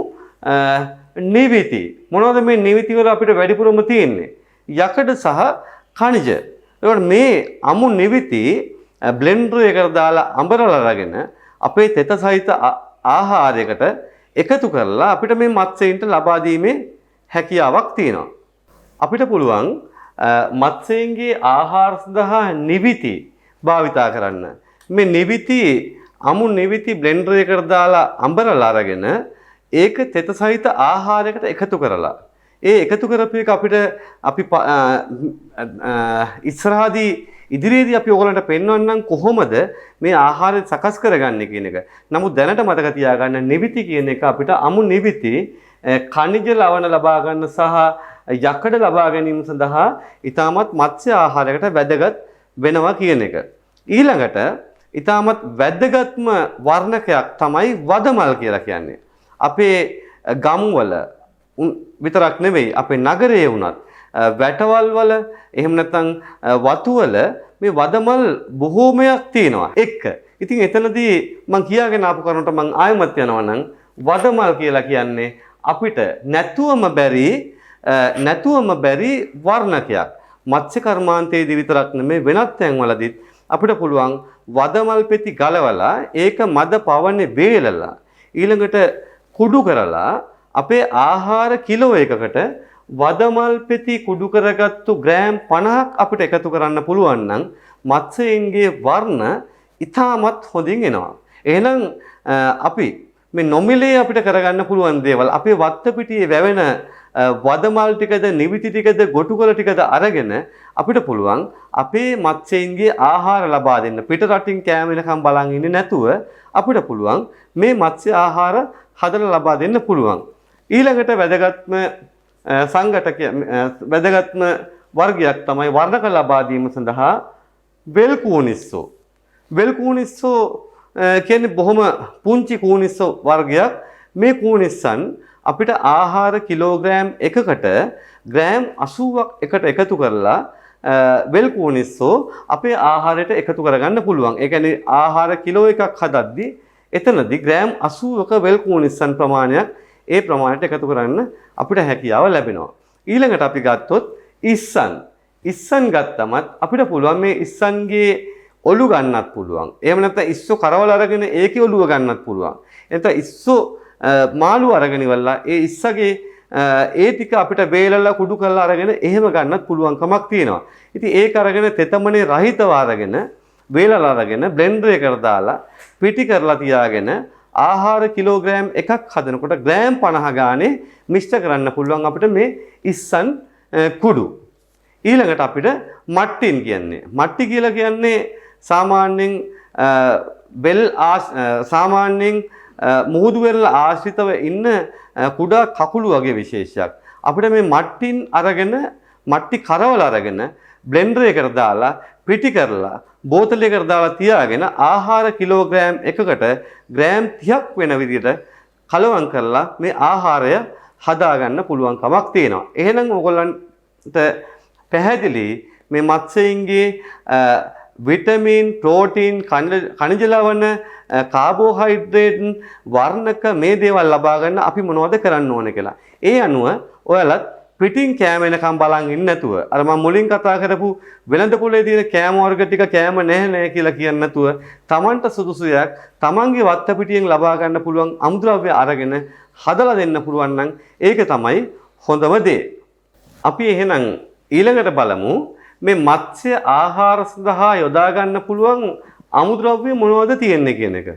නිවිති. මොනවද මේ නිවිති වල අපිට වැඩිපුරම තියෙන්නේ? යකඩ සහ ඛනිජ. ඒකට මේ අමු නිවිති බ්ලෙන්ඩර් එකට දාලා අඹරලා අරගෙන අපේ තෙත සහිත ආහාරයකට එකතු කරලා අපිට මේ මත්ස්‍යයින්ට ලබා දීමේ හැකියාවක් තියෙනවා. අපිට පුළුවන් මත්ස්‍යයින්ගේ ආහාර සඳහා නිවිති භාවිතා කරන්න. මේ නිවිති අමු නිවිති බ්ලෙන්ඩර් එකට දාලා අඹරලා අරගෙන ඒක තෙත සහිත ආහාරයකට එකතු කරලා ඒ එකතු කරපු එක අපිට අපි ඉස්සරහදී ඉදිරියේදී අපි ඔයගලන්ට පෙන්වන්නම් කොහොමද මේ ආහාරය සකස් කරගන්නේ කියන එක. නමුත් දැනට මතක තියාගන්න නිවිති කියන එක අපිට අමු නිවිති ඛනිජ ලවණ ලබා ගන්න සහ යකඩ ලබා ගැනීම සඳහා ඊටමත් මත්ස්‍ය ආහාරයකට වැදගත් වෙනවා කියන එක. ඊළඟට ඊටමත් වැදගත්ම වර්ණකයක් තමයි වදමල් කියලා කියන්නේ. අපේ ගම්වල විතරක් නෙවෙයි අපේ නගරයේ වුණත් වැටවල් වල එහෙම නැත්නම් වතුවල මේ වදමල් බොහෝමයක් තියෙනවා එක්ක. ඉතින් එතනදී මම කියාගෙන ආපු කරුණට මම ආයෙමත් යනවා නම් වදමල් කියලා කියන්නේ අපිට නැතුවම බැරි වර්ණකයක්. මත්ස්‍ය කර්මාන්තයේදී විතරක් නෙමෙයි වෙනත් තැන්වලදීත් අපිට පුළුවන් වදමල් පෙති ගලවලා ඒක මද පවනේ වේලලා ඊළඟට කුඩු කරලා අපේ ආහාර කිලෝ එකකට වදමල් පෙති කුඩු කරගත්තු ග්‍රෑම් 50ක් අපිට එකතු කරන්න පුළුවන් නම් මත්ස්‍යයින්ගේ වර්ණ ඉතාමත් හොඳින් එනවා. එහෙනම් අපි මේ නොමිලේ අපිට කරගන්න පුළුවන් දේවල් අපේ වත්ත පිටියේ වැවෙන වදමල් ටිකද නිවිති ටිකද ගොටුකොළ ටිකද අරගෙන අපිට පුළුවන් අපේ මත්ස්‍යයින්ගේ ආහාර ලබා දෙන්න. පිට රටින් කෑම එනකම් බලන් ඉන්නේ නැතුව අපිට පුළුවන් මේ මත්ස්‍ය ආහාර හදලා ලබා දෙන්න පුළුවන්. ඊළඟට වැදගත්ම වැදගත්ම වර්ගයක් තමයි වර්ණක ලබා දීම සඳහා වෙල් කූනිස්සෝ. වෙල් කූනිස්සෝ කියන්නේ බොහොම පුංචි කූනිස්සෝ වර්ගයක්. මේ කූනිස්සන් අපිට ආහාර කිලෝග්‍රෑම් එකකට ග්‍රෑම් 80ක් එකට එකතු කරලා වෙල් කූනිස්සෝ අපේ ආහාරයට එකතු කරගන්න පුළුවන්. ඒ කියන්නේ ආහාර කිලෝ එකක් හදද්දී එතනදී ග්‍රෑම් 80ක වෙල් කූනිස්සන් ප්‍රමාණයක් ඒ ප්‍රමාණයට එකතු කරන්න අපිට හැකියාව ලැබෙනවා. ඊළඟට අපි ගත්තොත් ඉස්සන් ගත්තමත් අපිට පුළුවන් මේ ඉස්සන්ගේ ඔලු ගන්නත් පුළුවන්. එහෙම නැත්නම් ඉස්සෝ කරවල අරගෙන ඒකේ ඔලුව ගන්නත් පුළුවන්. එතන ඉස්සෝ මාළු අරගෙන ඉවරලා ඒ ඉස්සගේ ඒ ටික අපිට වේලලා කුඩු කරලා අරගෙන එහෙම ගන්නත් පුළුවන්කමක් තියෙනවා. ඉතින් ඒක අරගෙන තෙතමනේ රහිතව අරගෙන වේලලා අරගෙන බ්ලෙන්ඩර් එකට දාලා පිටි කරලා තියාගෙන ආහාර කිලෝග්‍රෑම් එකක් හදනකොට ග්‍රෑම් 50 ගානේ මිශ්‍ර කරන්න පුළුවන් අපිට මේ ඉස්සන් කුඩු. ඊළඟට අපිට මට්ටින් කියන්නේ. මට්ටි කියලා කියන්නේ සාමාන්‍යයෙන් මුහුදු වෙරළ ආශ්‍රිතව ඉන්න කුඩා කකුළු වගේ විශේෂයක්. අපිට මේ මට්ටින් අරගෙන මට්ටි කරවල අරගෙන බ්ලෙන්ඩර් එකට දාලා පිටි කරලා බෝතලයකට දාලා තියාගෙන ආහාර කිලෝග්‍රෑම් එකකට ග්‍රෑම් 30ක් වෙන විදිහට කලවම් කරලා මේ ආහාරය හදාගන්න පුළුවන් කමක් තියෙනවා. එහෙනම් ඕගොල්ලන්ට පැහැදිලි මේ මත්ස්‍යයින්ගේ විටමින්, ප්‍රෝටීන්, ඛනිජ ලවණ, කාබෝහයිඩ්‍රේට්, වර්ණක මේ දේවල් ලබා ගන්න අපි මොනවද කරන්න ඕනේ කියලා. ඒ අනුව ඔයාලත් පිටින් කෑම එනකම් බලන් ඉන්නේ නැතුව අර මම මුලින් කතා කරපු වෙළඳ පොලේ තියෙන කෑම වර්ග ටික කෑම නැහැ කියලා කියන්නේ නැතුව Tamanට සුදුසුයක් Tamanගේ වත්ත පිටියෙන් ලබා ගන්න පුළුවන් අමුද්‍රව්‍ය අරගෙන හදලා දෙන්න පුළුවන් නම් ඒක තමයි හොඳම දේ. අපි එහෙනම් ඊළඟට බලමු මේ මත්ස්‍ය ආහාර සඳහා යොදා ගන්න පුළුවන් අමුද්‍රව්‍ය මොනවද තියෙන්නේ කියන එක.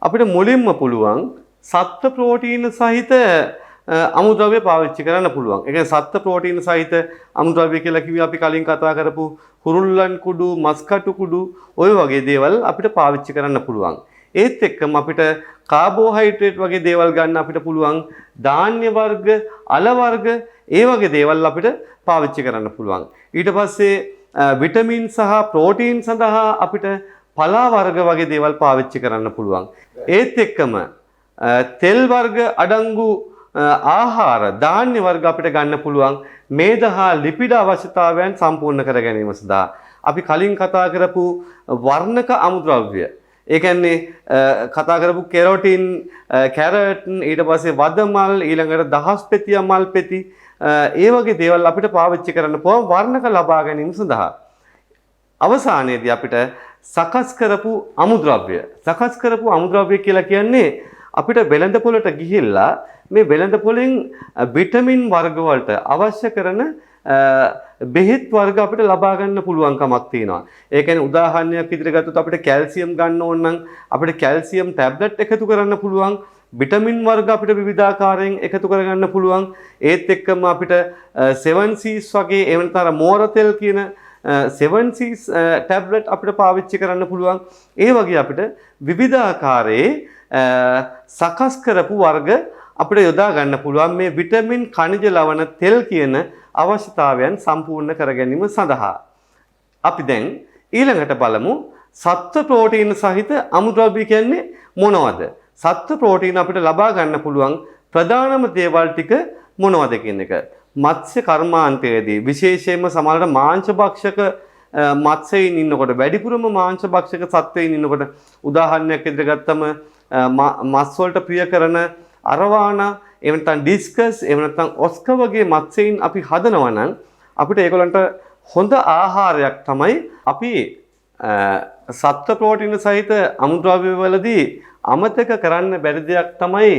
අපිට මුලින්ම පුළුවන් සත්ත්ව ප්‍රෝටීන සහිත අමුද්‍රව්‍ය පාවිච්චි කරන්න පුළුවන්. ඒ කියන්නේ සත්ත්ව ප්‍රෝටීන් සහිත අමුද්‍රව්‍ය කියලා කිව්වේ අපි කලින් කතා කරපු කුරුල්ලන් කුඩු, මස්කටු කුඩු ඔය වගේ දේවල් අපිට පාවිච්චි කරන්න පුළුවන්. ඒත් එක්කම අපිට කාබෝහයිඩ්‍රේට් වගේ දේවල් ගන්න අපිට පුළුවන්. ධාන්‍ය වර්ග, අල වර්ග ඒ වගේ දේවල් අපිට පාවිච්චි කරන්න පුළුවන්. ඊට පස්සේ විටමින් සහ ප්‍රෝටීන් සඳහා අපිට පලා වර්ග වගේ දේවල් පාවිච්චි කරන්න පුළුවන්. ඒත් එක්කම තෙල් වර්ග අඩංගු ආහාර ධාන්‍ය වර්ග අපිට ගන්න පුළුවන් මේද හා ලිපිඩ අවශ්‍යතාවයන් සම්පූර්ණ කර ගැනීම සඳහා. අපි කලින් කතා කරපු වර්ණක අමුද්‍රව්‍ය ඒ කියන්නේ කතා කරපු කෙරොටින්, කැරට්, ඊට පස්සේ වදමල්, ඊළඟට දහස් පෙතිය මල් පෙති ඒ වගේ දේවල් අපිට පාවිච්චි කරන්න පුළුවන් වර්ණක ලබා ගැනීම සඳහා. අවසානයේදී අපිට සකස් කරපු අමුද්‍රව්‍ය කියලා කියන්නේ අපිට වෙළඳ පොළට ගිහිල්ලා මේ වෙළඳ පොළෙන් විටමින් වර්ග වලට අවශ්‍ය කරන බෙහෙත් වර්ග අපිට ලබා ගන්න පුළුවන්කමක් තියෙනවා. ඒ කියන්නේ උදාහරණයක් විදිහට ගත්තොත් අපිට කැල්සියම් ගන්න ඕන නම් අපිට කැල්සියම් ටැබ්ලට් එකතු කරන්න පුළුවන්. විටමින් වර්ග අපිට විවිධාකාරයෙන් එකතු කරගන්න පුළුවන්. ඒත් එක්කම අපිට 7C's වගේ එහෙම නැත්නම් මෝරතෙල් කියන 7C's ටැබ්ලට් අපිට පාවිච්චි කරන්න පුළුවන්. ඒ වගේ අපිට විවිධාකාරයේ සකස් කරපු වර්ග අපිට යොදා ගන්න පුළුවන් මේ විටමින්, ඛනිජ ලවණ, තෙල් කියන අවශ්‍යතාවයන් සම්පූර්ණ කර ගැනීම සඳහා. අපි දැන් ඊළඟට බලමු සත්ත්ව ප්‍රෝටීන් සහිත අමුද්‍රව්‍ය කියන්නේ මොනවද? සත්ත්ව ප්‍රෝටීන් අපිට ලබා ගන්න පුළුවන් ප්‍රධානම දේවල් ටික මොනවද කියන එක. මත්ස්‍ය කර්මාන්තයේදී විශේෂයෙන්ම සමහරවිට මාංශ භක්ෂක මත්ස්‍යයින් ඉන්නකොට වැඩිපුරම මාංශ භක්ෂක සත්වයින් ඉන්නකොට උදාහරණයක් විදිහට ගත්තම මස් වලට ප්‍රිය කරන අරවානා එහෙම නැත්නම් ඩිස්කස් එහෙම නැත්නම් ඔස්කර් වගේ මත්ස්‍යයින් අපි හදනවා නම් අපිට ඒගොල්ලන්ට හොඳ ආහාරයක් තමයි අපි සත්ත්ව ප්‍රෝටීන් සහිත අමුද්‍රව්‍ය වලදී අමතක කරන්න බැරි දෙයක් තමයි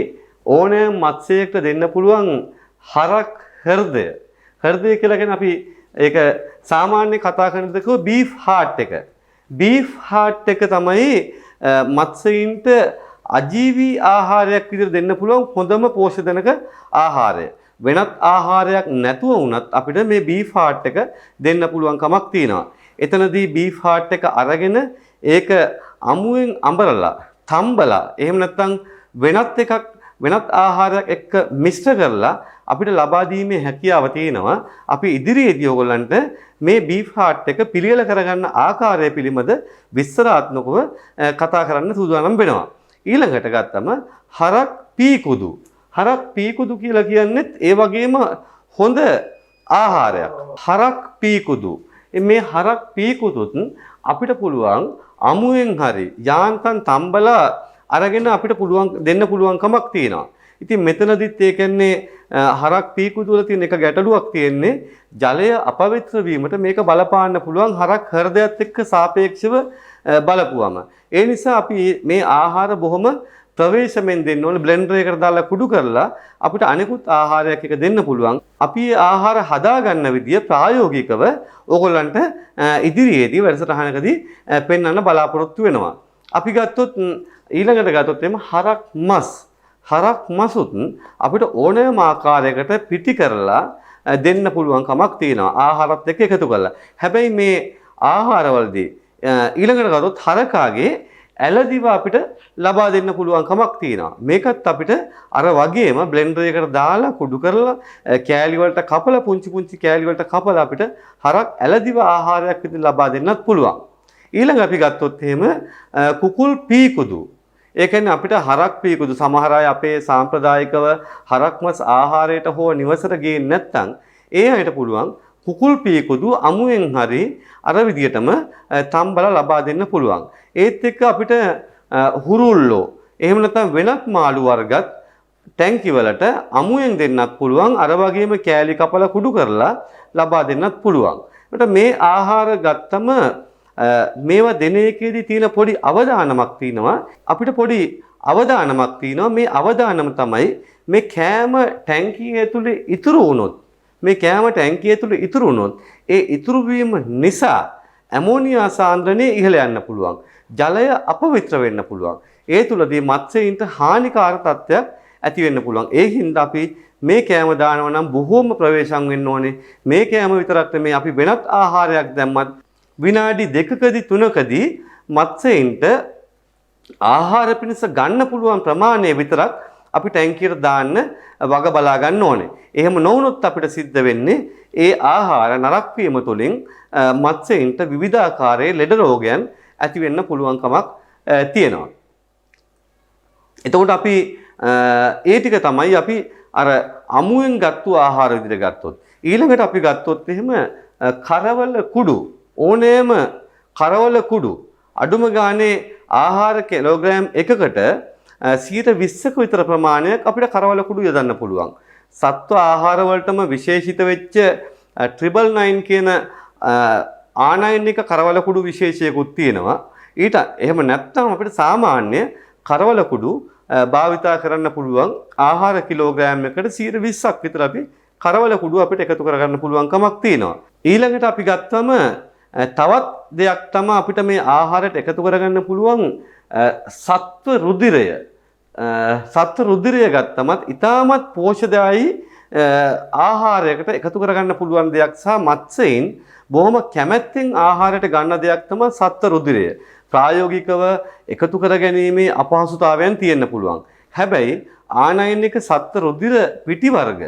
ඕනෑම මත්ස්‍යයකට දෙන්න පුළුවන් හරක් හෘදය. හෘදය කියලා කියන්නේ අපි ඒක සාමාන්‍ය කතා කරන දෙක බීෆ් හાર્ට් එක. බීෆ් හાર્ට් එක තමයි මත්ස්‍යයින්ට අජීවී ආහාරයක් විදිහට දෙන්න පුළුවන් හොඳම පෝෂණක ආහාරය. වෙනත් ආහාරයක් නැතුව වුණත් අපිට මේ බීෆ් හાર્ට් එක දෙන්න පුළුවන් කමක් තියෙනවා. එතනදී බීෆ් හાર્ට් එක අරගෙන ඒක අමුවෙන් අඹරලා, තම්බලා, එහෙම නැත්නම් වෙනත් ආහාරයක් එක්ක මිශ්‍ර කරලා අපිට ලබා දීමේ හැකියාව තියෙනවා. අපි ඉදිරියේදී ඔයගොල්ලන්ට මේ බීෆ් හાર્ට් එක පිළියෙල කරගන්න ආකාරය පිළිබඳ විස්තරාත්මකව කතා කරන්න සූදානම් වෙනවා. ඊළඟට ගත්තම හරක් පීකුදු. හරක් පීකුදු කියලා කියන්නේත් ඒ වගේම හොඳ ආහාරයක්. හරක් පීකුදු. මේ හරක් පීකුදුත් අපිට පුළුවන් අමුයෙන් හරි යාන්තම් තම්බලා අරගෙන අපිට පුළුවන් දෙන්න පුළුවන් කමක් තියෙනවා. ඉතින් මෙතනදිත් ඒ කියන්නේ හරක් පීකුදු වල තියෙන එක ගැටලුවක් තියෙන්නේ ජලය අපවිත්‍ර වීමට මේක බලපාන්න පුළුවන් හරක් හෘදයත් එක්ක සාපේක්ෂව බලපුවම. ඒ නිසා අපි මේ ආහාර බොහොම ප්‍රවේශමෙන් දෙන්න ඕනේ. බ්ලෙන්ඩර් එකකට දාලා කුඩු කරලා අපිට අනිකුත් ආහාරයක් එක දෙන්න පුළුවන්. අපි ආහාර හදා ගන්න විදිය ප්‍රායෝගිකව ඕගොල්ලන්ට ඉදිරියේදී වැඩසටහනකදී පෙන්වන්න බලාපොරොත්තු වෙනවා. අපි ගත්තොත් ඊළඟට ගත්තොත් එimhe හරක් මස්. හරක් මසුත් අපිට ඕනෑම ආකාරයකට පිටි කරලා දෙන්න පුළුවන් කමක් තියෙනවා. ආහාරත් එක්ක එකතු කරලා. හැබැයි මේ ආහාරවලදී ඊළඟට ගත්තොත් හරකාගේ ඇලදිව අපිට ලබා දෙන්න පුළුවන් කමක් තියෙනවා. මේකත් අපිට අර වගේම බ්ලෙන්ඩර් එකකට දාලා කුඩු කරලා කෑලි වලට කපලා පුංචි කෑලි වලට කපලා අපිට හරක් ඇලදිව ආහාරයක් විදිහට ලබා දෙන්නත් පුළුවන්. ඊළඟ අපි ගත්තොත් එහෙම කුකුල් පීකුදු. ඒ කියන්නේ අපිට හරක් පීකුදු සමහර අය අපේ සාම්ප්‍රදායිකව හරක් මස් ආහාරයට හෝ නිවසට ගේන්නේ නැත්නම් ඒ අයට පුළුවන් කුකුල් පීකුදු අමුයෙන් හරි අර විදියටම තම්බලා ලබා දෙන්න පුළුවන්. ඒත් එක්ක අපිට හුරුල්ලෝ එහෙම නැත්නම් වෙනත් මාළු වර්ගත් ටැංකි වලට අමුයෙන් දෙන්නත් පුළුවන්. අර වගේම කෑලි කපලා කුඩු කරලා ලබා දෙන්නත් පුළුවන්. ඒකට මේ ආහාර ගත්තම මේවා දෙන එකේදී තියෙන පොඩි අවදානමක් තියෙනවා. අපිට පොඩි අවදානමක් තියෙනවා. මේ අවදානම තමයි මේ කෑම ටැංකිය ඇතුලේ ඉතුරු වුණොත් ඒ ඉතුරු වීම නිසා ඇමෝනියා සාන්ද්‍රණය ඉහළ යන්න පුළුවන්. ජලය අපවිත්‍ර වෙන්න පුළුවන්. ඒ තුලදී මත්ස්‍යයින්ට හානිකාරක තත්ත්වයක් ඇති වෙන්න පුළුවන්. ඒ හින්දා අපි මේ කෑම දානවා නම් බොහෝම ප්‍රවේශම් වෙන්න ඕනේ. මේ කෑම විතරක් නෙමේ අපි වෙනත් ආහාරයක් දැම්මත් විනාඩි 2කදී 3කදී මත්ස්‍යයින්ට ආහාර පිණිස ගන්න පුළුවන් ප්‍රමාණය විතරක් අපි ටැංකියට දාන්න වග බලා ගන්න ඕනේ. එහෙම නොවුනොත් අපිට සිද්ධ වෙන්නේ ඒ ආහාර නරක වීම තුළින් මත්ස්‍යයින්ට විවිධාකාරයේ ලෙඩ රෝගයන් ඇති වෙන්න පුළුවන්කමක් තියෙනවා. එතකොට අපි ඒ ටික තමයි අපි අර අමුයෙන් ගත්තු ආහාර විදිහට ගත්තොත්. ඊළඟට අපි ගත්තොත් එහෙම කරවල කුඩු ඕනෑම කරවල කුඩු අඩුම ගානේ ආහාර කිලෝග්‍රෑම් එකකට 120ක විතර ප්‍රමාණයක් අපිට කරවල කුඩු යොදන්න පුළුවන්. සත්ව ආහාර වලටම විශේෂිත වෙච්ච 999 කියන ආනයනික කරවල කුඩු විශේෂයකුත් තියෙනවා. ඊට එහෙම නැත්නම් අපිට සාමාන්‍ය කරවල කුඩු භාවිතා කරන්න පුළුවන් ආහාර කිලෝග්‍රෑම් එකකට 120ක් විතර අපි කරවල කුඩු අපිට එකතු කරගන්න පුළුවන් කමක් තියෙනවා. ඊළඟට අපි ගත්තම තවත් දෙයක් තමයි අපිට මේ ආහාරයට එකතු කරගන්න පුළුවන් සත්ව රුධිරය. සත්ව රුධිරය ගත්තමත් ඊටමත් පෝෂ්‍යදායී ආහාරයකට එකතු කරගන්න පුළුවන් දෙයක් සහ මත්ස්‍යයින් බොහොම කැමැත්තෙන් ආහාරයට ගන්න දෙයක් තමයි සත්ව රුධිරය. ප්‍රායෝගිකව එකතු කර ගැනීමේ අපහසුතාවයන් තියෙන්න පුළුවන්. හැබැයි ආනයනික සත්ව රුධිර පිටි වර්ග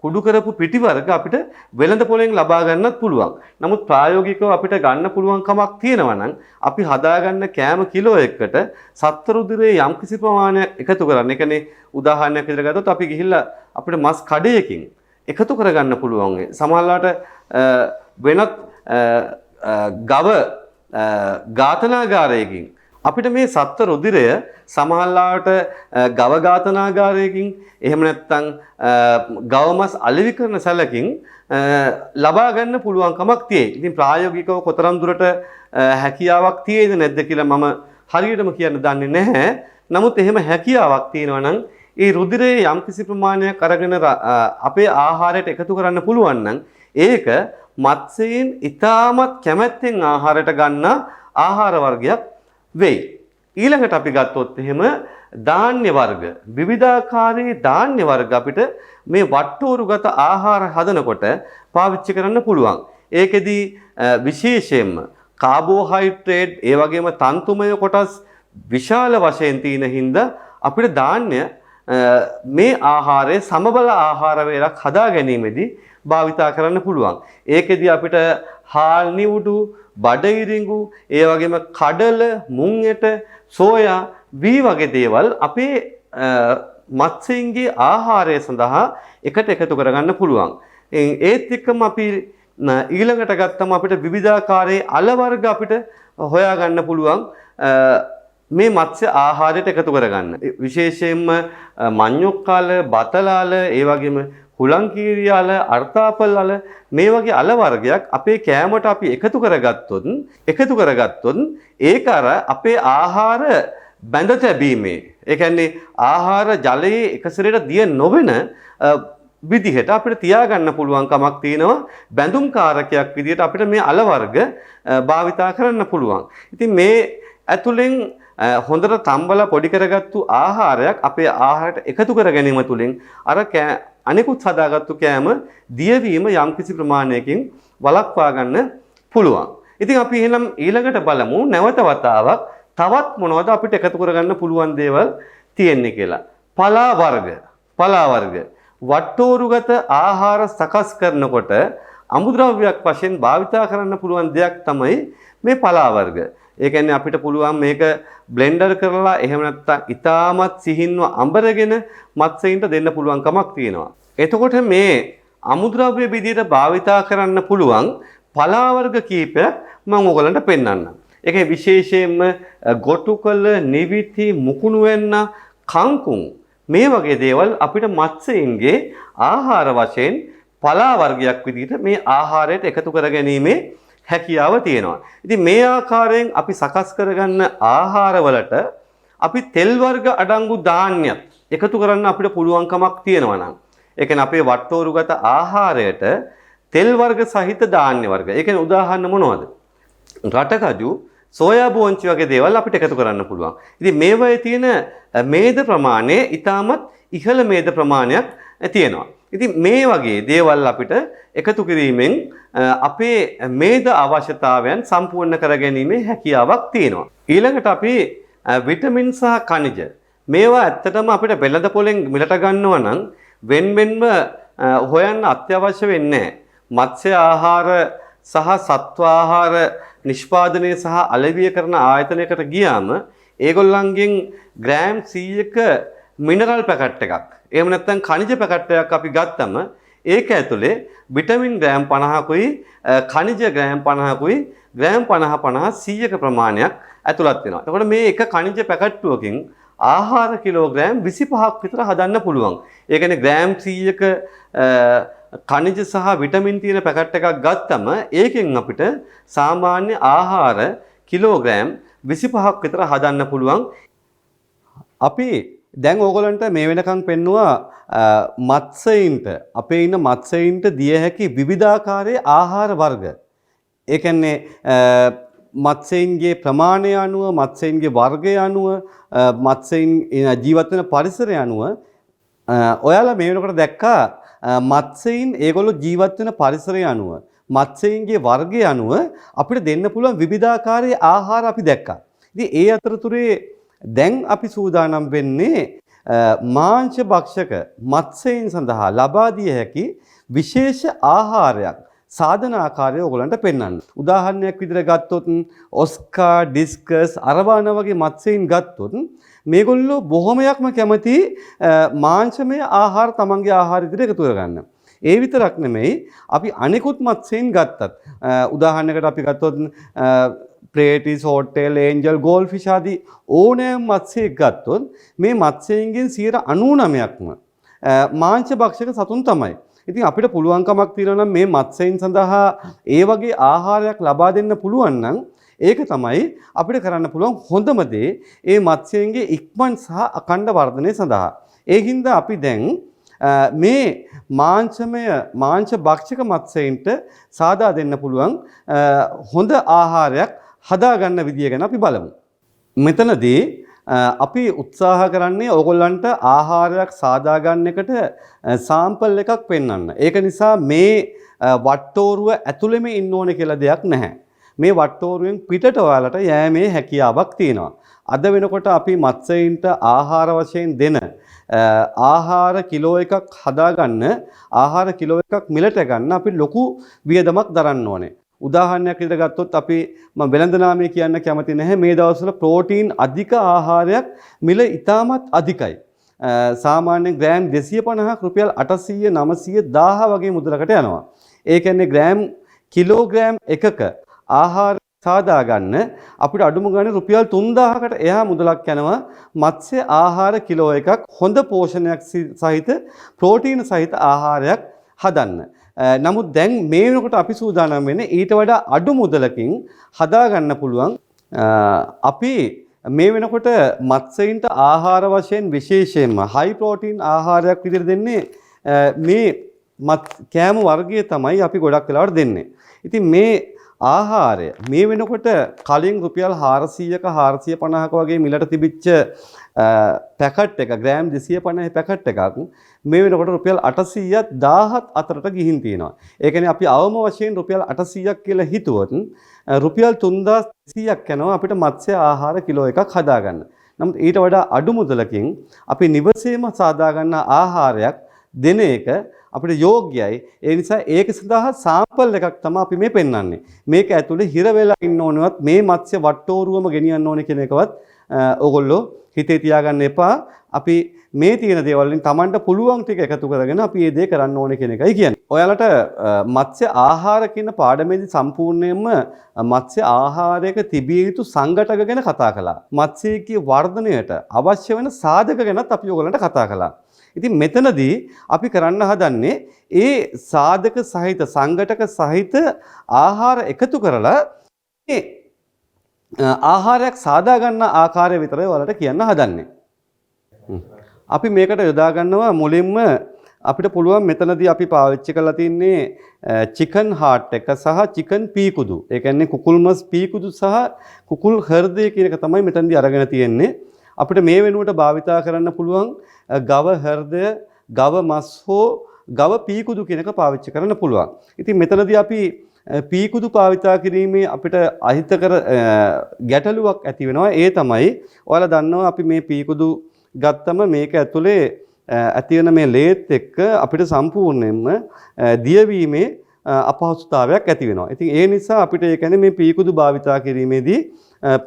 කුඩු කරපු පිටි වර්ග අපිට වෙළඳ පොලෙන් ලබා ගන්නත් පුළුවන්. නමුත් ප්‍රායෝගිකව අපිට ගන්න පුළුවන් කමක් තියෙනවා නම් අපි හදාගන්න කෑම කිලෝ එකකට සත්ව රුධිරයේ යම්කිසි ප්‍රමාණයක් එකතු කරන්න. ඒ කියන්නේ උදාහරණයක් විදිහට ගත්තොත් අපි ගිහිල්ලා අපිට මස් කඩයකින් එකතු කරගන්න පුළුවන්. සමහරවිට වෙනත් ගව ඝාතනාගාරයකින් අපිට මේ සත්ව රුධිරය සමහරවිට ගව ඝාතනාගාරයකින් එහෙම නැත්නම් ගවමස් අලෙවි කරන සැලකින් ලබා ගන්න පුළුවන් කමක් තියෙයි. ඉතින් ප්‍රායෝගිකව කොතරම් දුරට හැකියාවක් තියෙයිද නැද්ද කියලා මම හරියටම කියන්න දන්නේ නැහැ. නමුත් එහෙම හැකියාවක් තියෙනවා නම් ඒ රුධිරයේ යම්කිසි ප්‍රමාණයක් අරගෙන අපේ ආහාරයට එකතු කරන්න පුළුවන් නම් ඒක මත්ස්‍යයෙන් ඉතාමත් කැමැත්තෙන් ආහාරයට ගන්න ආහාර වර්ගයක් වෙයි. ඊළඟට අපි ගත්තොත් එහෙම ධාන්‍ය වර්ග විවිධාකාරයේ ධාන්‍ය වර්ග අපිට මේ වට්ටෝරුගත ආහාර හදනකොට පාවිච්චි කරන්න පුළුවන්. ඒකෙදි විශේෂයෙන්ම කාබෝහයිඩ්‍රේට් ඒ වගේම තන්තුමය කොටස් විශාල වශයෙන් තියෙන හින්දා අපිට ධාන්‍ය මේ ආහාරයේ සමබල ආහාර වේලක් හදා ගැනීමේදී භාවිතා කරන්න පුළුවන්. ඒකෙදි අපිට හාල් නිවුඩු, බඩඉරිඟු, ඒ වගේම කඩල, මුං ඇට, සෝයා, වී වගේ දේවල් අපේ මත්ස්‍යයන්ගේ ආහාරය සඳහා එකට එකතු කරගන්න පුළුවන්. ඒත් එක්කම අපි ඊළඟට ගත්තම අපිට විවිධාකාරයේ අල වර්ග අපිට හොයාගන්න පුළුවන් මේ මත්ස්‍ය ආහාරයට එකතු කරගන්න. විශේෂයෙන්ම මඤ්ඤොක්කාල, බතලාල, ඒ වගේම හුලංකීරියාල, අර්ථාපල් අල මේ වගේ අල වර්ගයක් අපේ කෑමට අපි එකතු කරගත්තොත් ඒක අර අපේ ආහාර බැඳ තැබීමේ, ඒ කියන්නේ ආහාර ජලයේ එකසරයට දිය නොවන විදිහට අපිට තියාගන්න පුළුවන් කමක් තියෙනවා. බැඳුම් කාරකයක් විදිහට අපිට මේ අල වර්ග භාවිතා කරන්න පුළුවන්. ඉතින් මේ ඇතුලෙන් හොඳට තම්බලා පොඩි කරගත්තු ආහාරයක් අපේ ආහාරයට එකතු කර ගැනීම තුළින් අර අනිකුත් හදාගත්තු කෑම දියවීම යම්කිසි ප්‍රමාණයකින් වළක්වා ගන්න පුළුවන්. ඉතින් අපි එහෙනම් ඊළඟට බලමු නැවත වතාවක් තවත් මොනවද අපිට එකතු කරගන්න පුළුවන් දේවල් තියෙන්නේ කියලා. පලා වර්ග වට්ටෝරුගත ආහාර සකස් කරනකොට අමුද්‍රව්‍යයක් වශයෙන් භාවිතා කරන්න පුළුවන් දෙයක් තමයි මේ පලා වර්ග. ඒ කියන්නේ අපිට පුළුවන් මේක බ්ලෙන්ඩර් කරලා එහෙම නැත්නම් ඉතාමත් සිහින්ව අඹරගෙන මත්ස්‍යයින්ට දෙන්න පුළුවන් කමක් තියෙනවා. එතකොට මේ අමුද්‍රව්‍ය විදිහට භාවිතා කරන්න පුළුවන් පලා වර්ග කීපයක් මම ඔයගලන්ට පෙන්නන්නම්. ඒකේ විශේෂයෙන්ම ගොටුකල, නිවිති, මුකුණු වෙන්න, කංකුම් මේ වගේ දේවල් අපිට මත්ස්‍යයින්ගේ ආහාර වශයෙන් පලා වර්ගයක් විදිහට මේ ආහාරයට එකතු කරගැනීමේ හැකියාව තියෙනවා. ඉතින් මේ ආකාරයෙන් අපි සකස් කරගන්න ආහාරවලට අපි තෙල් වර්ග අඩංගු ධාන්‍යත් එකතු කරන්න අපිට පුළුවන්කමක් තියෙනවා නම් ඒ කියන්නේ අපේ වට්ටෝරුගත ආහාරයට තෙල් වර්ග සහිත ධාන්‍ය වර්ග. ඒ කියන්නේ උදාහරණ මොනවද? රටකජු, සෝයා බෝංචි වගේ දේවල් අපිට එකතු කරන්න පුළුවන්. ඉතින් මේවයේ තියෙන මේද ප්‍රමාණය ඊටමත් ඉහළ මේද ප්‍රමාණයක් තියෙනවා. ඉතින් මේ වගේ දේවල් අපිට එකතු කිරීමෙන් අපේ මේද අවශ්‍යතාවයන් සම්පූර්ණ කර ගැනීමේ හැකියාවක් තියෙනවා. ඊළඟට අපි විටමින් සහ khනිජ මේවා ඇත්තටම අපිට වෙළඳ පොලෙන් මිලට ගන්නවා නම් වෙන්වෙන්ව හොයන්න අත්‍යවශ්‍ය වෙන්නේ නැහැ. මත්ස්‍ය ආහාර සහ සත්ව ආහාර නිෂ්පාදනය සහ අලෙවිය කරන ආයතනයකට ගියාම ඒගොල්ලන්ගෙන් ග්‍රෑම් 100ක මිනරල් පැකට් එකක් එහෙම නැත්නම් khනිජ පැකට් එකක් අපි ගත්තම ඒක ඇතුලේ විටමින් ග්‍රෑම් 50කුයි khනිජ ග්‍රෑම් 50කුයි ග්‍රෑම් 50 100ක ප්‍රමාණයක් ඇතුළත් වෙනවා. එතකොට මේ එක khනිජ පැකට්ටුවකින් ආහාර කිලෝග්‍රෑම් 25ක් විතර හදන්න පුළුවන්. ඒ කියන්නේ ග්‍රෑම් 100ක khනිජ සහ විටමින් තියෙන පැකට් එකක් ගත්තම ඒකෙන් අපිට සාමාන්‍ය ආහාර කිලෝග්‍රෑම් 25ක් විතර හදන්න පුළුවන්. අපි දැන් ඕගොල්ලන්ට මේ වෙනකන් පෙන්නුවා මත්ස්‍යයින්ට අපේ ඉන්න මත්ස්‍යයින්ට දිය හැකි විවිධාකාරයේ ආහාර වර්ග. ඒ කියන්නේ මත්ස්‍යයින්ගේ ප්‍රමාණය අනුව මත්ස්‍යයින්ගේ වර්ගය අනුව මත්ස්‍යයින් ජීවත් වෙන පරිසරය අනුව ඔයාලා මේ වෙනකොට දැක්කා මත්ස්‍යයින් ඒගොල්ලෝ ජීවත් වෙන පරිසරය අනුව මත්ස්‍යයින්ගේ වර්ගය අනුව අපිට දෙන්න පුළුවන් විවිධාකාරයේ ආහාර අපි දැක්කා. ඉතින් ඒ අතරතුරේ දැන් අපි සූදානම් වෙන්නේ මාංශ භක්ෂක මත්ස්‍යයින් සඳහා ලබා දිය හැකි විශේෂ ආහාරයක් සාධන ආකාරය ඔයගලන්ට පෙන්වන්න. උදාහරණයක් විදිහට ගත්තොත් ඔස්කා ඩිස්කස් අරවාන වගේ මත්ස්‍යයින් ගත්තොත් මේගොල්ලෝ බොහොමයක්ම කැමති මාංශමය ආහාර තමන්ගේ ආහාර විදිහට එකතු කරගන්න. ඒ විතරක් නෙමෙයි අපි අනිකුත් මත්ස්‍යයින් ගත්තත් උදාහරණයකට අපි ගත්තොත් ප්‍රේටිස්, හෝටෙල්, ඒන්ජල්, ගෝල්ෆිෂ් ආදී ඕනෑම මත්ස්‍යයක් ගත්තොත් මේ මත්ස්‍යයින්ගෙන් 99%ක්ම මාංශ භක්ෂක සතුන් තමයි. ඉතින් අපිට පුළුවන්කමක් තියෙනවා නම් මේ මත්ස්‍යයින් සඳහා ඒ වගේ ආහාරයක් ලබා දෙන්න පුළුවන් නම් ඒක තමයි අපිට කරන්න පුළුවන් හොඳම දේ ඒ මත්ස්‍යයින්ගේ ඉක්මන් සහ අඛණ්ඩ වර්ධනය සඳහා. ඒ හින්දා අපි දැන් මේ මාංශ භක්ෂක මත්ස්‍යයින්ට සාදා දෙන්න පුළුවන් හොඳ ආහාරයක් හදාගන්න විදිය ගැන අපි බලමු. මෙතනදී අපි උත්සාහ කරන්නේ ඕගොල්ලන්ට ආහාරයක් සාදා ගන්න එකට සාම්පල් එකක් පෙන්වන්න. ඒක නිසා මේ වට්ටෝරුව ඇතුළෙම ඉන්න ඕනේ කියලා දෙයක් නැහැ. මේ වට්ටෝරුවෙන් පිටට ඔයාලට යෑමේ හැකියාවක් තියෙනවා. අද වෙනකොට අපි මත්ස්‍යයින්ට ආහාර වශයෙන් දෙන ආහාර කිලෝ එකක් හදාගන්න ආහාර කිලෝ එකක් මිලට ගන්න අපි ලොකු වියදමක් දරන්න ඕනේ. උදාහරණයක් විදිහට ගත්තොත් අපි මම වෙළඳ නාමය කියන්න කැමති නැහැ. මේ දවස්වල ප්‍රෝටීන් අධික ආහාරයක් මිල ඉතාමත් අධිකයි. සාමාන්‍යයෙන් ග්‍රෑම් 250ක් රුපියල් 800 900 1000 වගේ මුදලකට යනවා. ඒ කියන්නේ කිලෝග්‍රෑම් එකක ආහාර සාදා ගන්න අපිට අඩුම ගානේ රුපියල් 3000කට එහා මුදලක් යනවා මත්ස්‍ය ආහාර කිලෝ එකක් හොඳ පෝෂණයක් සහිත ප්‍රෝටීන සහිත ආහාරයක් හදන්න. නමුත් දැන් මේ වෙනකොට අපි සූදානම් වෙන්නේ ඊට වඩා අඩු මුදලකින් හදා ගන්න පුළුවන් අපි මේ වෙනකොට මත්ස්‍යයින්ට ආහාර වශයෙන් විශේෂයෙන්ම හයි ප්‍රෝටීන් ආහාරයක් විදිහට දෙන්නේ මේ කෑම වර්ගය තමයි අපි ගොඩක් වෙලාවට දෙන්නේ. ඉතින් මේ ආහාරය මේ වෙනකොට කලින් රුපියල් 400ක 450ක වගේ මිලට තිබිච්ච පැකට් එක ග්‍රෑම් 250 පැකට් එකක් මේ වෙනකොට රුපියල් 800ත් 1000ත් අතරට ගිහින් තියෙනවා. ඒ කියන්නේ අපි අවම වශයෙන් රුපියල් 800ක් කියලා හිතුවොත් රුපියල් 3200ක් යනවා අපිට මත්ස්‍ය ආහාර කිලෝ එකක් හදාගන්න. නමුත් ඊට වඩා අඩු මුදලකින් අපි නිවසේම සාදා ගන්න ආහාරයක් දෙන එක අපිට යෝග්‍යයි. ඒ නිසා ඒක සඳහා සාම්පල් එකක් තමයි අපි මේ පෙන්වන්නේ. මේක ඇතුලේ හිර වෙලා ඉන්න ඕනවත් මේ මත්ස්‍ය වට්ටෝරුවම ගෙනියන්න ඕනේ කියන එකවත් ඕගොල්ලෝ හිතේ තියාගන්න එපා. අපි මේ තියෙන දේවල් වලින් Tamanට පුළුවන් ටික එකතු කරගෙන අපි මේ දේ කරන්න ඕනේ කියන එකයි කියන්නේ. ඔයාලට මත්ස්‍ය ආහාර කියන පාඩමේදී සම්පූර්ණයෙන්ම මත්ස්‍ය ආහාරයක තිබිය යුතු සංඝටක ගැන කතා කළා. මත්ස්‍යයේ වර්ධනයට අවශ්‍ය වෙන සාධක ගැනත් අපි ඔයගලන්ට කතා කළා. ඉතින් මෙතනදී අපි කරන්න හදන්නේ ඒ සාධක සහිත සංඝටක සහිත ආහාර එකතු කරලා මේ ආහාරයක් සාදා ගන්න ආකාරය විතරයි ඔයාලට කියන්න හදන්නේ. අපි මේකට යොදා ගන්නවා මුලින්ම අපිට පුළුවන් මෙතනදී අපි පාවිච්චි කරලා තින්නේ චිකන් හાર્ට් එක සහ චිකන් පීකුදු. ඒ කියන්නේ කුකුල් මස් පීකුදු සහ කුකුල් හෘදය කියන එක තමයි මෙතනදී අරගෙන තියෙන්නේ. අපිට මේ වෙනුවට භාවිතා කරන්න පුළුවන් ගව හෘදය, ගව මස් හෝ ගව පීකුදු කියන එක පාවිච්චි කරන්න පුළුවන්. ඉතින් මෙතනදී අපි පීකුදු භාවිතා කිරීමේ අපිට අහිතකර ගැටලුවක් ඇති වෙනවා. ඒ තමයි ඔයාලා දන්නවා අපි මේ පීකුදු ගත්තම මේක ඇතුලේ ඇති වෙන මේ ලේත් එක්ක අපිට සම්පූර්ණයෙන්ම දියවීමේ අපහසුතාවයක් ඇති වෙනවා. ඉතින් ඒ නිසා අපිට ඒ කියන්නේ මේ පීකුදු භාවිතා කිරීමේදී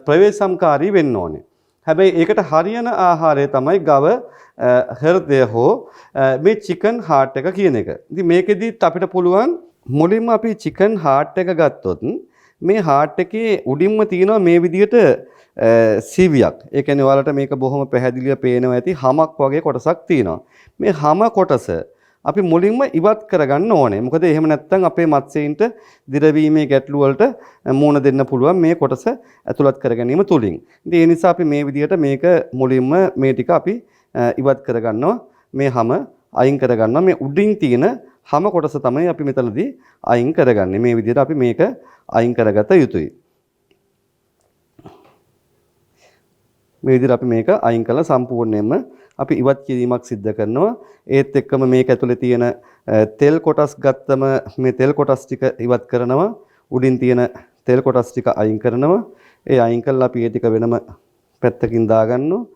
ප්‍රවේශම්කාරී වෙන්න ඕනේ. හැබැයි ඒකට හරියන ආහාරය තමයි ගව හෘදය හෝ මේ චිකන් හાર્ට් එක කියන එක. ඉතින් මේකෙදිත් අපිට පුළුවන් මුලින්ම අපි චිකන් හાર્ට් එක ගත්තොත් මේ හાર્ට් එකේ උඩින්ම තියෙනවා මේ විදිහට සීවියක්. ඒ කියන්නේ ඔයාලට මේක බොහොම පැහැදිලිව පේනවා ඇති හමක් වගේ කොටසක් තියෙනවා. මේ හම කොටස අපි මුලින්ම ඉවත් කරගන්න ඕනේ. මොකද එහෙම නැත්නම් අපේ මත්ස්‍යයින්ට දිරවීමේ ගැටලු වලට මුහුණ දෙන්න පුළුවන් මේ කොටස ඇතුළත් කර ගැනීම තුලින්. ඉතින් ඒ නිසා අපි මේ විදිහට මේක මුලින්ම මේ ටික අපි ඉවත් කරගන්නවා. මේ හම අයින් කරගන්නවා. මේ උඩින් තියෙන හම කොටස තමයි අපි මෙතනදී අයින් කරගන්නේ. මේ විදිහට අපි මේක අයින් කරගත යුතුයි. මේ විදිහට අපි මේක අයින් කළා සම්පූර්ණයෙන්ම අපි ඉවත් කිරීමක් සිද්ධ කරනවා. ඒත් එක්කම මේක ඇතුලේ තියෙන තෙල් කොටස් ගත්තම මේ තෙල් කොටස් ටික ඉවත් කරනවා. උඩින් තියෙන තෙල් කොටස් ටික අයින් කරනවා. ඒ අයින් කළා අපි ඒ ටික වෙනම පැත්තකින් දාගන්නවා.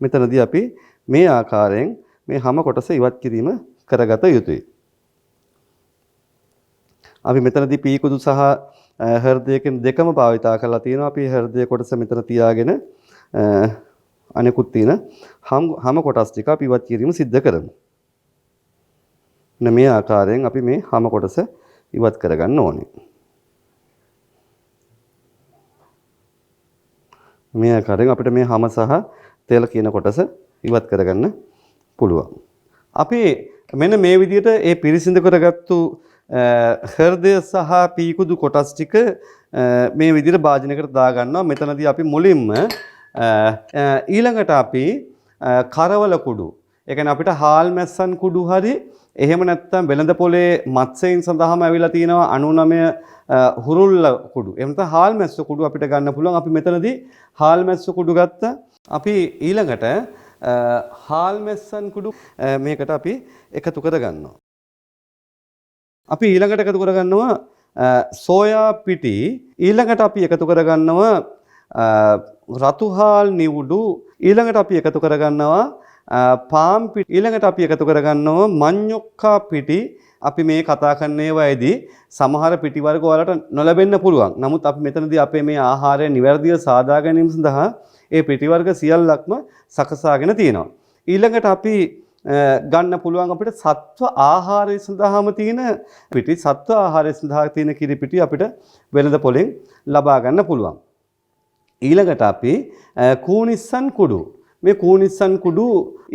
මෙතනදී අපි මේ ආකාරයෙන් මේ හැම කොටස ඉවත් කිරීම කරගත යුතුයි. අපි මෙතනදී පීකුදු සහ හෘදයකින් දෙකම භාවිතා කරලා තියෙනවා. අපි හෘදය කොටස මෙතන තියාගෙන අනෙකුත් තියෙන හැම කොටස් ටික අපි ඉවත් කිරීම සිද්ධ කරමු. මේ ආකාරයෙන් අපි මේ හැම කොටස ඉවත් කරගන්න ඕනේ. මේ ආකාරයෙන් අපිට මේ හැම සහ තෙල කියන කොටස ඉවත් කරගන්න පුළුවන්. අපි මෙන්න මේ විදිහට ඒ පිරිසිදු කරගත්තු හෘදය සහ පීකුදු කොටස් ටික මේ විදිහට භාජනයකට දාගන්නවා. මෙතනදී අපි මුලින්ම ඊළඟට අපි කරවල කුඩු. ඒ කියන්නේ අපිට හාල් මැස්සන් කුඩු හරි එහෙම නැත්නම් වෙළඳ පොලේ මත්ස්‍යයින් සඳහාම ඇවිල්ලා තියෙනවා 99 හුරුල්ල කුඩු. එහෙම නැත්නම් හාල් මැස්ස කුඩු අපිට ගන්න පුළුවන්. අපි මෙතනදී හාල් මැස්ස කුඩු ගත්තා. අපි ඊළඟට හාල් මැස්සන් කුඩු මේකට අපි එකතු කරගන්නවා. අපි ඊළඟට එකතු කරගන්නවා සෝයා පිටි. ඊළඟට අපි එකතු කරගන්නවා රතු හාල් නිවුඩු. ඊළඟට අපි එකතු කරගන්නවා පාම් පිටි. ඊළඟට අපි එකතු කරගන්නවා මඤ්ඤොක්කා පිටි. අපි මේ කතා කරන ඒවායිදී සමහර පිටි වර්ග වලට නොලැබෙන්න පුළුවන්. නමුත් අපි මෙතනදී අපේ මේ ආහාරය නිවැරදිව සාදා ගැනීම සඳහා ඒ පිටි වර්ග සියල්ලක්ම සකසාගෙන තියෙනවා. ඊළඟට අපි ගන්න පුළුවන් අපිට සත්ව ආහාරය සඳහාම තියෙන පිටි. සත්ව ආහාරය සඳහා තියෙන කිරි පිටි අපිට වෙළඳ පොලෙන් ලබා ගන්න පුළුවන්. ඊළඟට අපි කූනිස්සන් කුඩු. මේ කූනිස්සන් කුඩු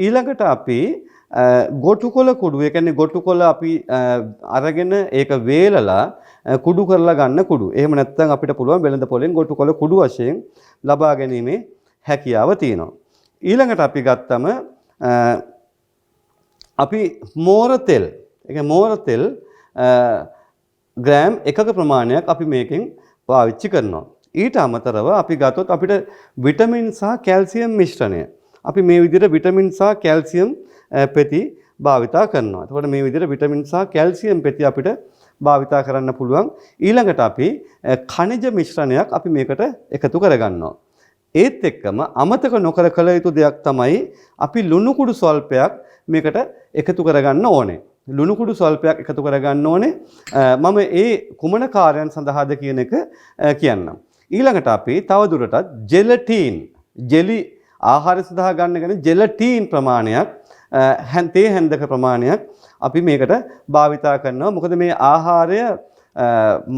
ඊළඟට අපි ගොටුකොළ කුඩු. ඒ කියන්නේ ගොටුකොළ අපි අරගෙන ඒක වේලලා කුඩු කරලා ගන්න කුඩු. එහෙම නැත්නම් අපිට පුළුවන් වෙළඳ පොලෙන් ගොටුකොළ කුඩු වශයෙන් ලබා ගැනීමේ හැකියාව තියෙනවා. ඊළඟට අපි ගත්තම අපි මෝර තෙල්. ඒ කියන්නේ මෝර තෙල් ග්‍රෑම් 1ක ප්‍රමාණයක් අපි මේකෙන් පාවිච්චි කරනවා. ඊට අමතරව අපි ගත්තොත් අපිට විටමින් සහ කැල්සියම් මිශ්‍රණය. අපි මේ විදිහට විටමින් සහ කැල්සියම් පෙති භාවිතා කරනවා. එතකොට මේ විදිහට විටමින් සහ කැල්සියම් පෙති අපිට භාවිතා කරන්න පුළුවන්. ඊළඟට අපි ඛනිජ මිශ්‍රණයක් අපි මේකට එකතු කරගන්නවා. ඒත් එක්කම අමතක නොකර කළ යුතු දෙයක් තමයි අපි ලුණු කුඩු ස්වල්පයක් මේකට එකතු කරගන්න ඕනේ. ලුණු කුඩු ස්වල්පයක් එකතු කරගන්න ඕනේ. මම ඒ කුමන කාර්යයන් සඳහාද කියන එක කියන්නම්. ඊළඟට අපි තවදුරටත් ජෙලටින් ජෙලි ආහාර සඳහා ගන්න ගැන ජෙලටින් ප්‍රමාණයක් තේ හැන්දක ප්‍රමාණයක් අපි මේකට භාවිතා කරනවා. මොකද මේ ආහාරය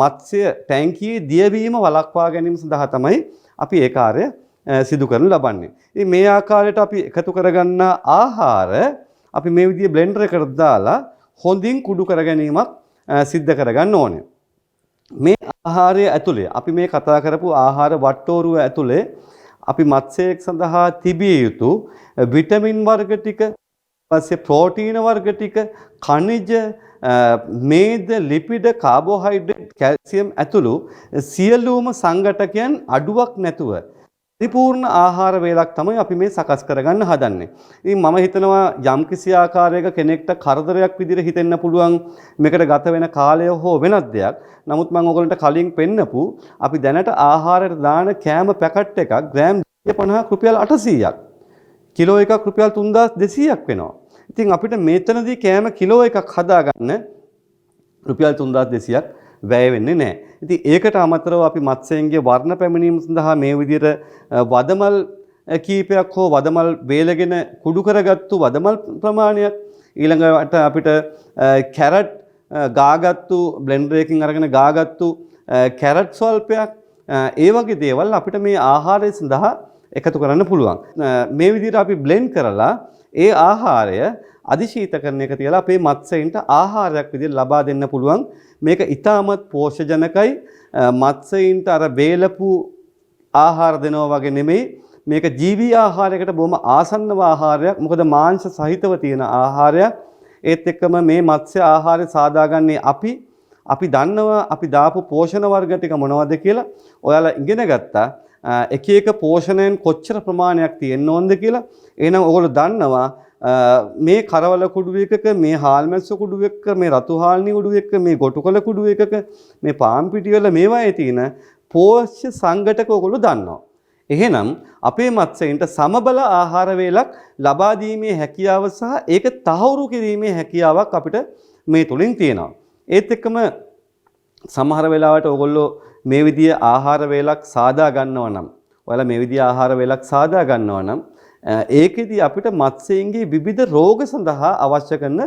මත්ස්‍ය ටැංකියේ දියවීම වළක්වා ගැනීම සඳහා තමයි අපි ඒ කාර්ය සිදු කරනු ලබන්නේ. ඉතින් මේ ආකාරයට අපි එකතු කරගන්න ආහාර අපි මේ විදිහේ බ්ලෙන්ඩර් එකකට දාලා හොඳින් කුඩු කර ගැනීමක් සිද්ධ කරගන්න ඕනේ. මේ ආහාරය ඇතුලේ අපි මේ කතා කරපු ආහාර වට්ටෝරුව ඇතුලේ අපි මත්ස්‍යයක් සඳහා තිබිය යුතු විටමින් වර්ග ටික, ඊපස්සේ ප්‍රෝටීන වර්ග ටික, ඛනිජ, මේද, ලිපිඩ, කාබෝහයිඩ්‍රේට්, කැල්සියම් ඇතුළු සියලුම සංඝටකයන් අඩුවක් නැතුව පරිපූර්ණ ආහාර වේලක් තමයි අපි මේ සකස් කරගන්න හදන්නේ. ඉතින් මම හිතනවා යම්කිසි ආකාරයක කෙනෙක්ට කරදරයක් විදිහට හිතෙන්න පුළුවන් මේකට ගත වෙන කාලය හෝ වෙනත් දෙයක්. නමුත් මම ඔයගලන්ට කලින් පෙන්නපු අපි දැනට ආහාරයට දාන කෑම පැකට් එකක් ග්‍රෑම් 250 රුපියල් 800ක්. කිලෝ එකක් රුපියල් 3200ක් වෙනවා. ඉතින් අපිට මෙතනදී කෑම කිලෝ එකක් හදාගන්න රුපියල් 3200ක් වැය වෙන්නේ නැහැ. ඉතින් ඒකට අමතරව අපි මත්ස්‍යයන්ගේ වර්ණ පැමිණීම සඳහා මේ විදිහට වදමල් කීපයක් හෝ වදමල් වේලගෙන කුඩු කරගත්තු වදමල් ප්‍රමාණයක් ඊළඟට අපිට කැරට් ගාගත්තු බ්ලෙන්ඩර් එකකින් අරගෙන ගාගත්තු කැරට් ස්වල්පයක් ඒ වගේ දේවල් අපිට මේ ආහාරය සඳහා එකතු කරන්න පුළුවන්. මේ විදිහට අපි බ්ලෙන්ඩ් කරලා ඒ ආහාරය අධිශීතකරණයක තියලා අපේ මත්ස්‍යයින්ට ආහාරයක් විදිහට ලබා දෙන්න පුළුවන්. මේක ඉතාමත් පෝෂජනකයි. මත්ස්‍යයින්ට අර වේලපු ආහාර දෙනවා වගේ නෙමෙයි. මේක ජීවී ආහාරයකට බොහොම ආසන්නව ආහාරයක්. මොකද මාංශ සහිතව තියෙන ආහාරයක්. ඒත් එක්කම මේ මත්ස්‍ය ආහාරය සාදාගන්නේ අපි දන්නවා අපි දාපු පෝෂණ වර්ග ටික මොනවද කියලා. ඔයාලා ඉගෙන ගත්තා. එක එක පෝෂණයෙන් කොච්චර ප්‍රමාණයක් තියෙන්න ඕනද කියලා. එහෙනම් ඔයගොල්ලෝ දන්නවා මේ කරවල කුඩු එකක මේ හාල්මැස්ස කුඩු එකක මේ රතු හාල්නි කුඩු එකක මේ ගොටුකොළ කුඩු එකක මේ පාන් පිටි වල මේවායේ තියෙන පෝෂ්‍ය සංඝටක ඔයගොල්ලෝ දන්නවා. එහෙනම් අපේ මත්ස්‍යයින්ට සමබල ආහාර වේලක් ලබා දීමේ හැකියාව සහ ඒක තහවුරු කිරීමේ හැකියාවක් අපිට මේ තුලින් තියෙනවා. ඒත් එක්කම සමහර වෙලාවට ඔයගොල්ලෝ මේ විදිය ආහාර වේලක් සාදා ගන්නවා නම් ඔයාලා මේ විදිය ආහාර වේලක් සාදා ගන්නවා නම් ඒකෙදි අපිට මත්ස්‍යයන්ගේ විවිධ රෝග සඳහා අවශ්‍ය කරන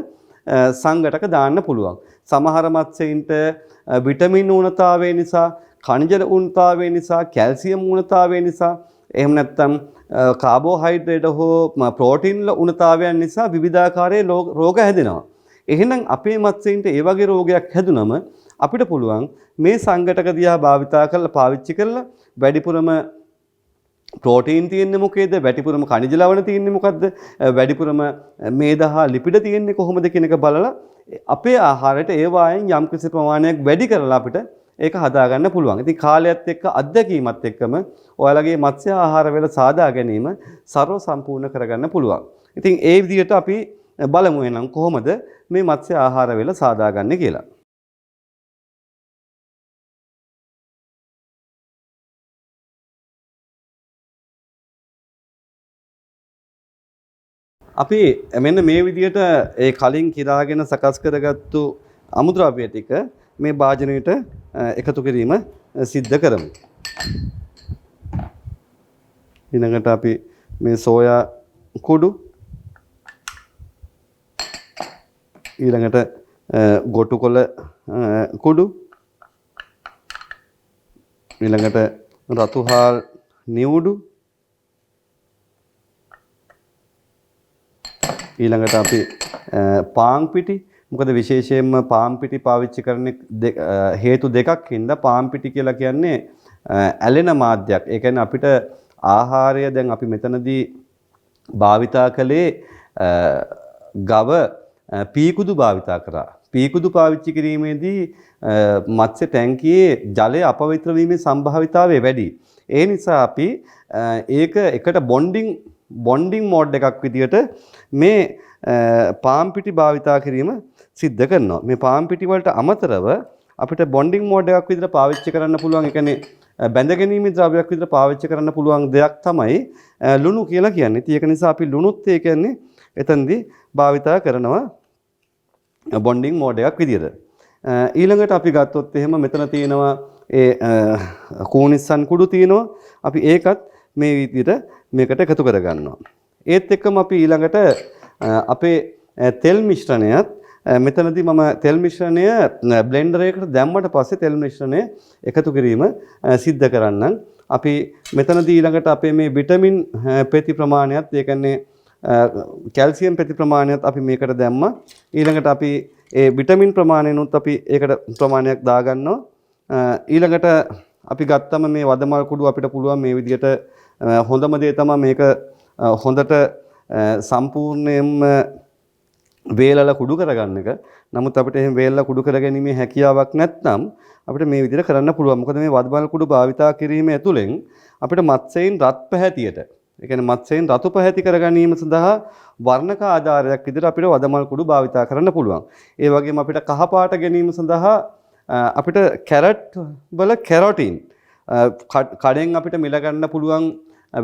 සංඝටක දාන්න පුළුවන්. සමහර මත්ස්‍යයින්ට විටමින් ඌනතාවය නිසා, ඛනිජ ඌනතාවය නිසා, කැල්සියම් ඌනතාවය නිසා, එහෙම නැත්නම් කාබෝහයිඩ්‍රේට් හෝ ප්‍රෝටීන් ඌනතාවයන් නිසා විවිධාකාරයේ රෝග හැදෙනවා. එහෙනම් අපේ මත්ස්‍යයින්ට ඒ වගේ රෝගයක් හැදුනම අපිට පුළුවන් මේ සංඝටක දිහා භාවිතා කරලා පාවිච්චි කරලා වැඩිපුරම ප්‍රෝටීන් තියෙන්නේ මොකේද? වැඩිපුරම ඛනිජ ලවණ තියෙන්නේ මොකද්ද? වැඩිපුරම මේද හා ලිපිඩ තියෙන්නේ කොහොමද කියන එක බලලා අපේ ආහාරයට ඒ වායෙන් යම්කිසි ප්‍රමාණයක් වැඩි කරලා අපිට ඒක හදාගන්න පුළුවන්. ඉතින් කාලයත් එක්ක අත්දැකීමත් එක්කම ඔයාලගේ මත්ස්‍ය ආහාර වල සාදා ගැනීම ਸਰව සම්පූර්ණ කරගන්න පුළුවන්. ඉතින් ඒ විදිහට අපි බලමු එනම් කොහොමද මේ මත්ස්‍ය ආහාර වල සාදාගන්නේ කියලා. අපි මෙන්න මේ විදිහට ඒ කලින් කිරාගෙන සකස් කරගත්තු අමුද්‍රව්‍ය ටික මේ භාජනයට එකතු කිරීම සිද්ධ කරමු. ඊළඟට අපි මේ සෝයා කුඩු ඊළඟට ගොටුකොළ කුඩු ඊළඟට රතුහාල් නිවුඩු ඊළඟට අපි පාන් පිටි මොකද විශේෂයෙන්ම පාන් පිටි පාවිච්චි කරන්නේ හේතු දෙකක් හින්දා පාන් පිටි කියලා කියන්නේ ඇලෙන මාධ්‍යයක්. ඒ කියන්නේ අපිට ආහාරය දැන් අපි මෙතනදී භාවිතා කළේ ගව පීකුදු භාවිතා කරා. පීකුදු පාවිච්චි කිරීමේදී මත්ස්‍ය ටැංකියේ ජලය අපවිත්‍ර වීමේ සම්භාවිතාවය වැඩි. ඒ නිසා අපි ඒක එකට බොන්ඩින් මෝඩ් එකක් විදියට මේ පාම් පිටි භාවිතා කිරීම සිද්ධ කරනවා. මේ පාම් පිටි වලට අමතරව අපිට බොන්ඩින් මෝඩ් එකක් විදියට පාවිච්චි කරන්න පුළුවන්. ඒ කියන්නේ බැඳ ගැනීමේ ද්‍රව්‍යයක් විදියට පාවිච්චි කරන්න පුළුවන් දෙයක් තමයි ලුණු කියලා කියන්නේ. ඉතින් ඒක නිසා අපි ලුණුත් ඒ කියන්නේ එතනදී භාවිතා කරනවා බොන්ඩින් මෝඩ් එකක් විදියට. ඊළඟට අපි ගත්තොත් එහෙම මෙතන තියෙනවා ඒ කෝනිස්සන් කුඩු තියෙනවා. අපි ඒකත් මේ විදියට මේකට එකතු කරගන්නවා. ඒත් එක්කම අපි ඊළඟට අපේ තෙල් මිශ්‍රණයත් මෙතනදී මම තෙල් මිශ්‍රණය බ්ලෙන්ඩර් එකකට දැම්මට පස්සේ තෙල් මිශ්‍රණය එකතු කිරීම සිද්ධ කරන්නම්. අපි මෙතනදී ඊළඟට අපේ මේ විටමින් පෙති ප්‍රමාණයත් ඒ කියන්නේ කැල්සියම් පෙති ප්‍රමාණයත් අපි මේකට දැම්මා. ඊළඟට අපි ඒ විටමින් ප්‍රමාණයනොත් අපි ඒකට ප්‍රමාණයක් දාගන්නවා. ඊළඟට අපි ගත්තම මේ වදමල් කුඩු අපිට පුළුවන් මේ විදිහට හොඳම දේ තමයි මේක හොඳට සම්පූර්ණයෙන්ම වේලලා කුඩු කරගන්න එක. නමුත් අපිට එහෙම වේලලා කුඩු කරගැනීමේ හැකියාවක් නැත්නම් අපිට මේ විදිහට කරන්න පුළුවන්. මොකද මේ වදමල් කුඩු භාවිතා කිරීම ඇතුළෙන් අපිට මත්ස්‍යයන් රත් පැහැතියට, ඒ කියන්නේ මත්ස්‍යයන් රතු පැහැති කර ගැනීම සඳහා වර්ණක ආධාරයක් විදිහට අපිට වදමල් කුඩු භාවිතා කරන්න පුළුවන්. ඒ වගේම අපිට කහ පාට ගැනීම සඳහා අපිට කැරට් වල කැරොටින් කඩෙන් අපිට මිල ගන්න පුළුවන්,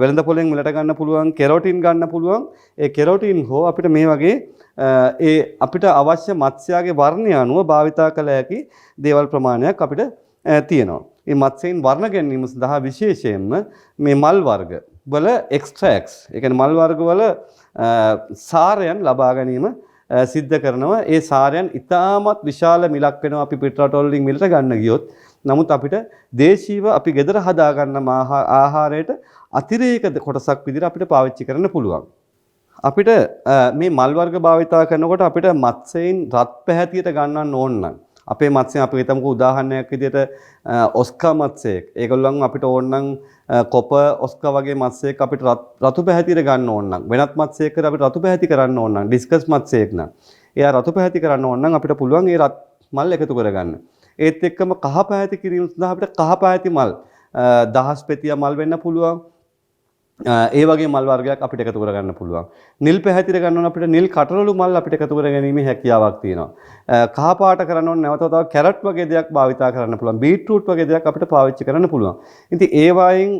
වෙළඳ පොලෙන් මිලට ගන්න පුළුවන් කෙරොටින් ගන්න පුළුවන්. ඒ කෙරොටින් හෝ අපිට මේ වගේ ඒ අපිට අවශ්‍ය මත්ස්‍යයාගේ වර්ණය අනුව භාවිතා කළ හැකි දේවල් ප්‍රමාණයක් අපිට තියෙනවා. මේ මත්ස්‍යයන් වර්ණ ගැනීම සඳහා විශේෂයෙන්ම මේ මල් වර්ග වල එක්ස්ට්‍රැක්ට්ස්, ඒ කියන්නේ මල් වර්ග වල සාරයන් ලබා ගැනීම සිද්ධ කරනවා. ඒ සාරයන් ඉතාමත් විශාල මිලක් වෙනවා අපි පිටරටවල වලින් මිලට ගන්න ගියොත්. නමුත් අපිට දේශීව අපි ගෙදර හදා ගන්න ආහාරයට අතිරේක කොටසක් විදිහට අපිට පාවිච්චි කරන්න පුළුවන්. අපිට මේ මල් වර්ග භාවිතා කරනකොට අපිට මත්ස්‍යයන් රත් පැහැතියට ගන්නන්න ඕන නම් අපේ මත්ස්‍යයන් අපි හිතමුකෝ උදාහරණයක් විදිහට ඔස්කා මත්ස්‍යයෙක්. ඒගොල්ලන් අපිට ඕන නම් කොප ඔස්කා වගේ මත්ස්‍යයෙක් අපිට රතු පැහැතියට ගන්න ඕන නම්, වෙනත් මත්ස්‍යයකට අපිට රතු පැහැති කරන්න ඕන නම්, ඩිස්කස් මත්ස්‍යයෙක් නම් එයා රතු පැහැති කරන්න ඕන නම් අපිට පුළුවන් ඒ රත් මල් එකතු කරගන්න. ඒත් එක්කම කහ පැහැති කිරීම සඳහා අපිට කහ පැහැති මල් දහස් පෙතිය මල් වෙන්න පුළුවන්. ඒ වගේ මල් වර්ගයක් අපිට එකතු කරගන්න පුළුවන්. නිල් පැහැතිර ගන්න ඕන අපිට නිල් කටරළු මල් අපිට එකතු කරගැනීමේ හැකියාවක් තියෙනවා. කහ පාට කරන්න ඕන නැවත තව කැරට් වගේ දෙයක් භාවිතා කරන්න පුළුවන්. බීට්රූට් වගේ දෙයක් අපිට පාවිච්චි කරන්න පුළුවන්. ඉතින් ඒ වයින්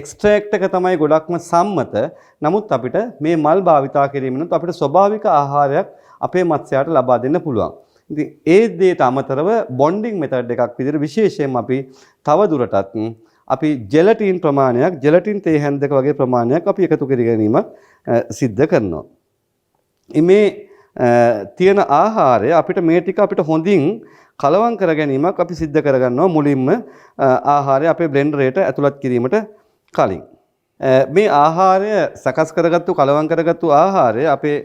එක්ස්ට්‍රැක්ට් එක තමයි ගොඩක්ම සම්මත. නමුත් අපිට මේ මල් භාවිතා කිරීමෙනුත් අපිට ස්වභාවික ආහාරයක් අපේ මත්ස්‍යයාට ලබා දෙන්න පුළුවන්. ඉතින් ඒ දේට අමතරව බොන්ඩින් මෙතඩ් එකක් විදිහට විශේෂයෙන්ම අපි තව දුරටත් අපි ජෙලටින් ප්‍රමාණයක්, ජෙලටින් තේ හැන්දක වගේ ප්‍රමාණයක් අපි එකතු කර ගැනීමක් සිද්ධ කරනවා. මේ තියෙන ආහාරය අපිට මේ ටික අපිට හොඳින් කලවම් කර ගැනීමක් අපි සිද්ධ කරගන්නවා මුලින්ම ආහාරය අපේ බ්ලෙන්ඩරයට ඇතුළත් කිරීමට කලින්. මේ ආහාරය සකස් කරගත්තු, කලවම් කරගත්තු ආහාරය අපේ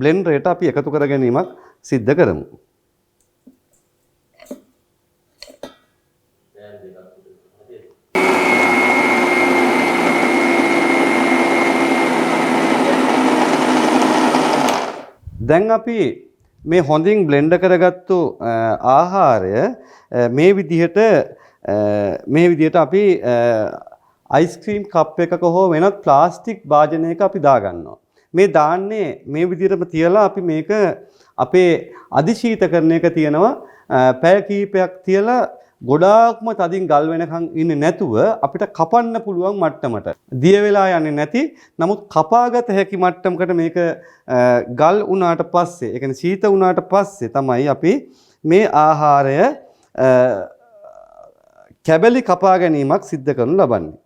බ්ලෙන්ඩරයට අපි එකතු කර ගැනීමක් සිද්ධ කරමු. දැන් අපි මේ හොඳින් බ්ලෙන්ඩ් කරගත්තු ආහාරය මේ විදිහට අපි අයිස්ක්‍රීම් කප් එකක හෝ වෙනත් ප්ලාස්ටික් භාජනයක අපි දාගන්නවා. මේ දාන්නේ මේ විදිහටම තියලා අපි මේක අපේ අධිශීතකරණයක තියනවා. පැය කිහිපයක් තියලා ගොඩාක්ම තදින් ගල් වෙනකන් ඉන්නේ නැතුව අපිට කපන්න පුළුවන් මට්ටමට. දිය වෙලා යන්නේ නැති, නමුත් කපාගත හැකි මට්ටමකට මේක ගල් වුණාට පස්සේ, ඒ කියන්නේ සීත වුණාට පස්සේ තමයි අපි මේ ආහාරය කැබලි කපා ගැනීමක් සිද්ධ කරනු ලබන්නේ.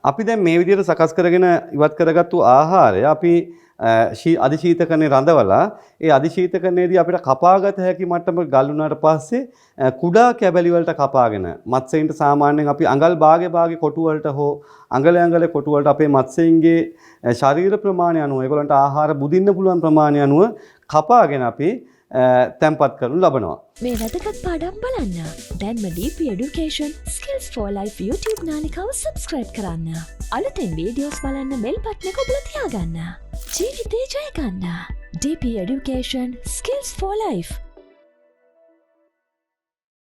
අපි දැන් මේ විදිහට සකස් කරගෙන ඉවත් කරගත්තු ආහාරය අපි අධිශීතකරණේ රඳවලා ඒ අධිශීතකරණයේදී අපිට කපාගත හැකි මට්ටමක ගල් වුණාට පස්සේ කුඩා කැබලි වලට කපාගෙන මත්ස්‍යයින්ට සාමාන්‍යයෙන් අපි අඟල් භාගේ කොටු වලට හෝ අඟල කොටු වලට අපේ මත්ස්‍යයින්ගේ ශරීර ප්‍රමාණය අනුව ඒගොල්ලන්ට ආහාර බුදින්න පුළුවන් ප්‍රමාණය අනුව කපාගෙන අපි තැන්පත් කරනු ලබනවා. මේ වැදගත් පාඩම් බලන්න දැන්ම DP Education Skills for Life YouTube නාලිකාව subscribe කරන්න. අලුතෙන් වීඩියෝස් බලන්න bell button එක ඔබලා තියාගන්න. ජීවිතේ ජය ගන්න. DP Education Skills for Life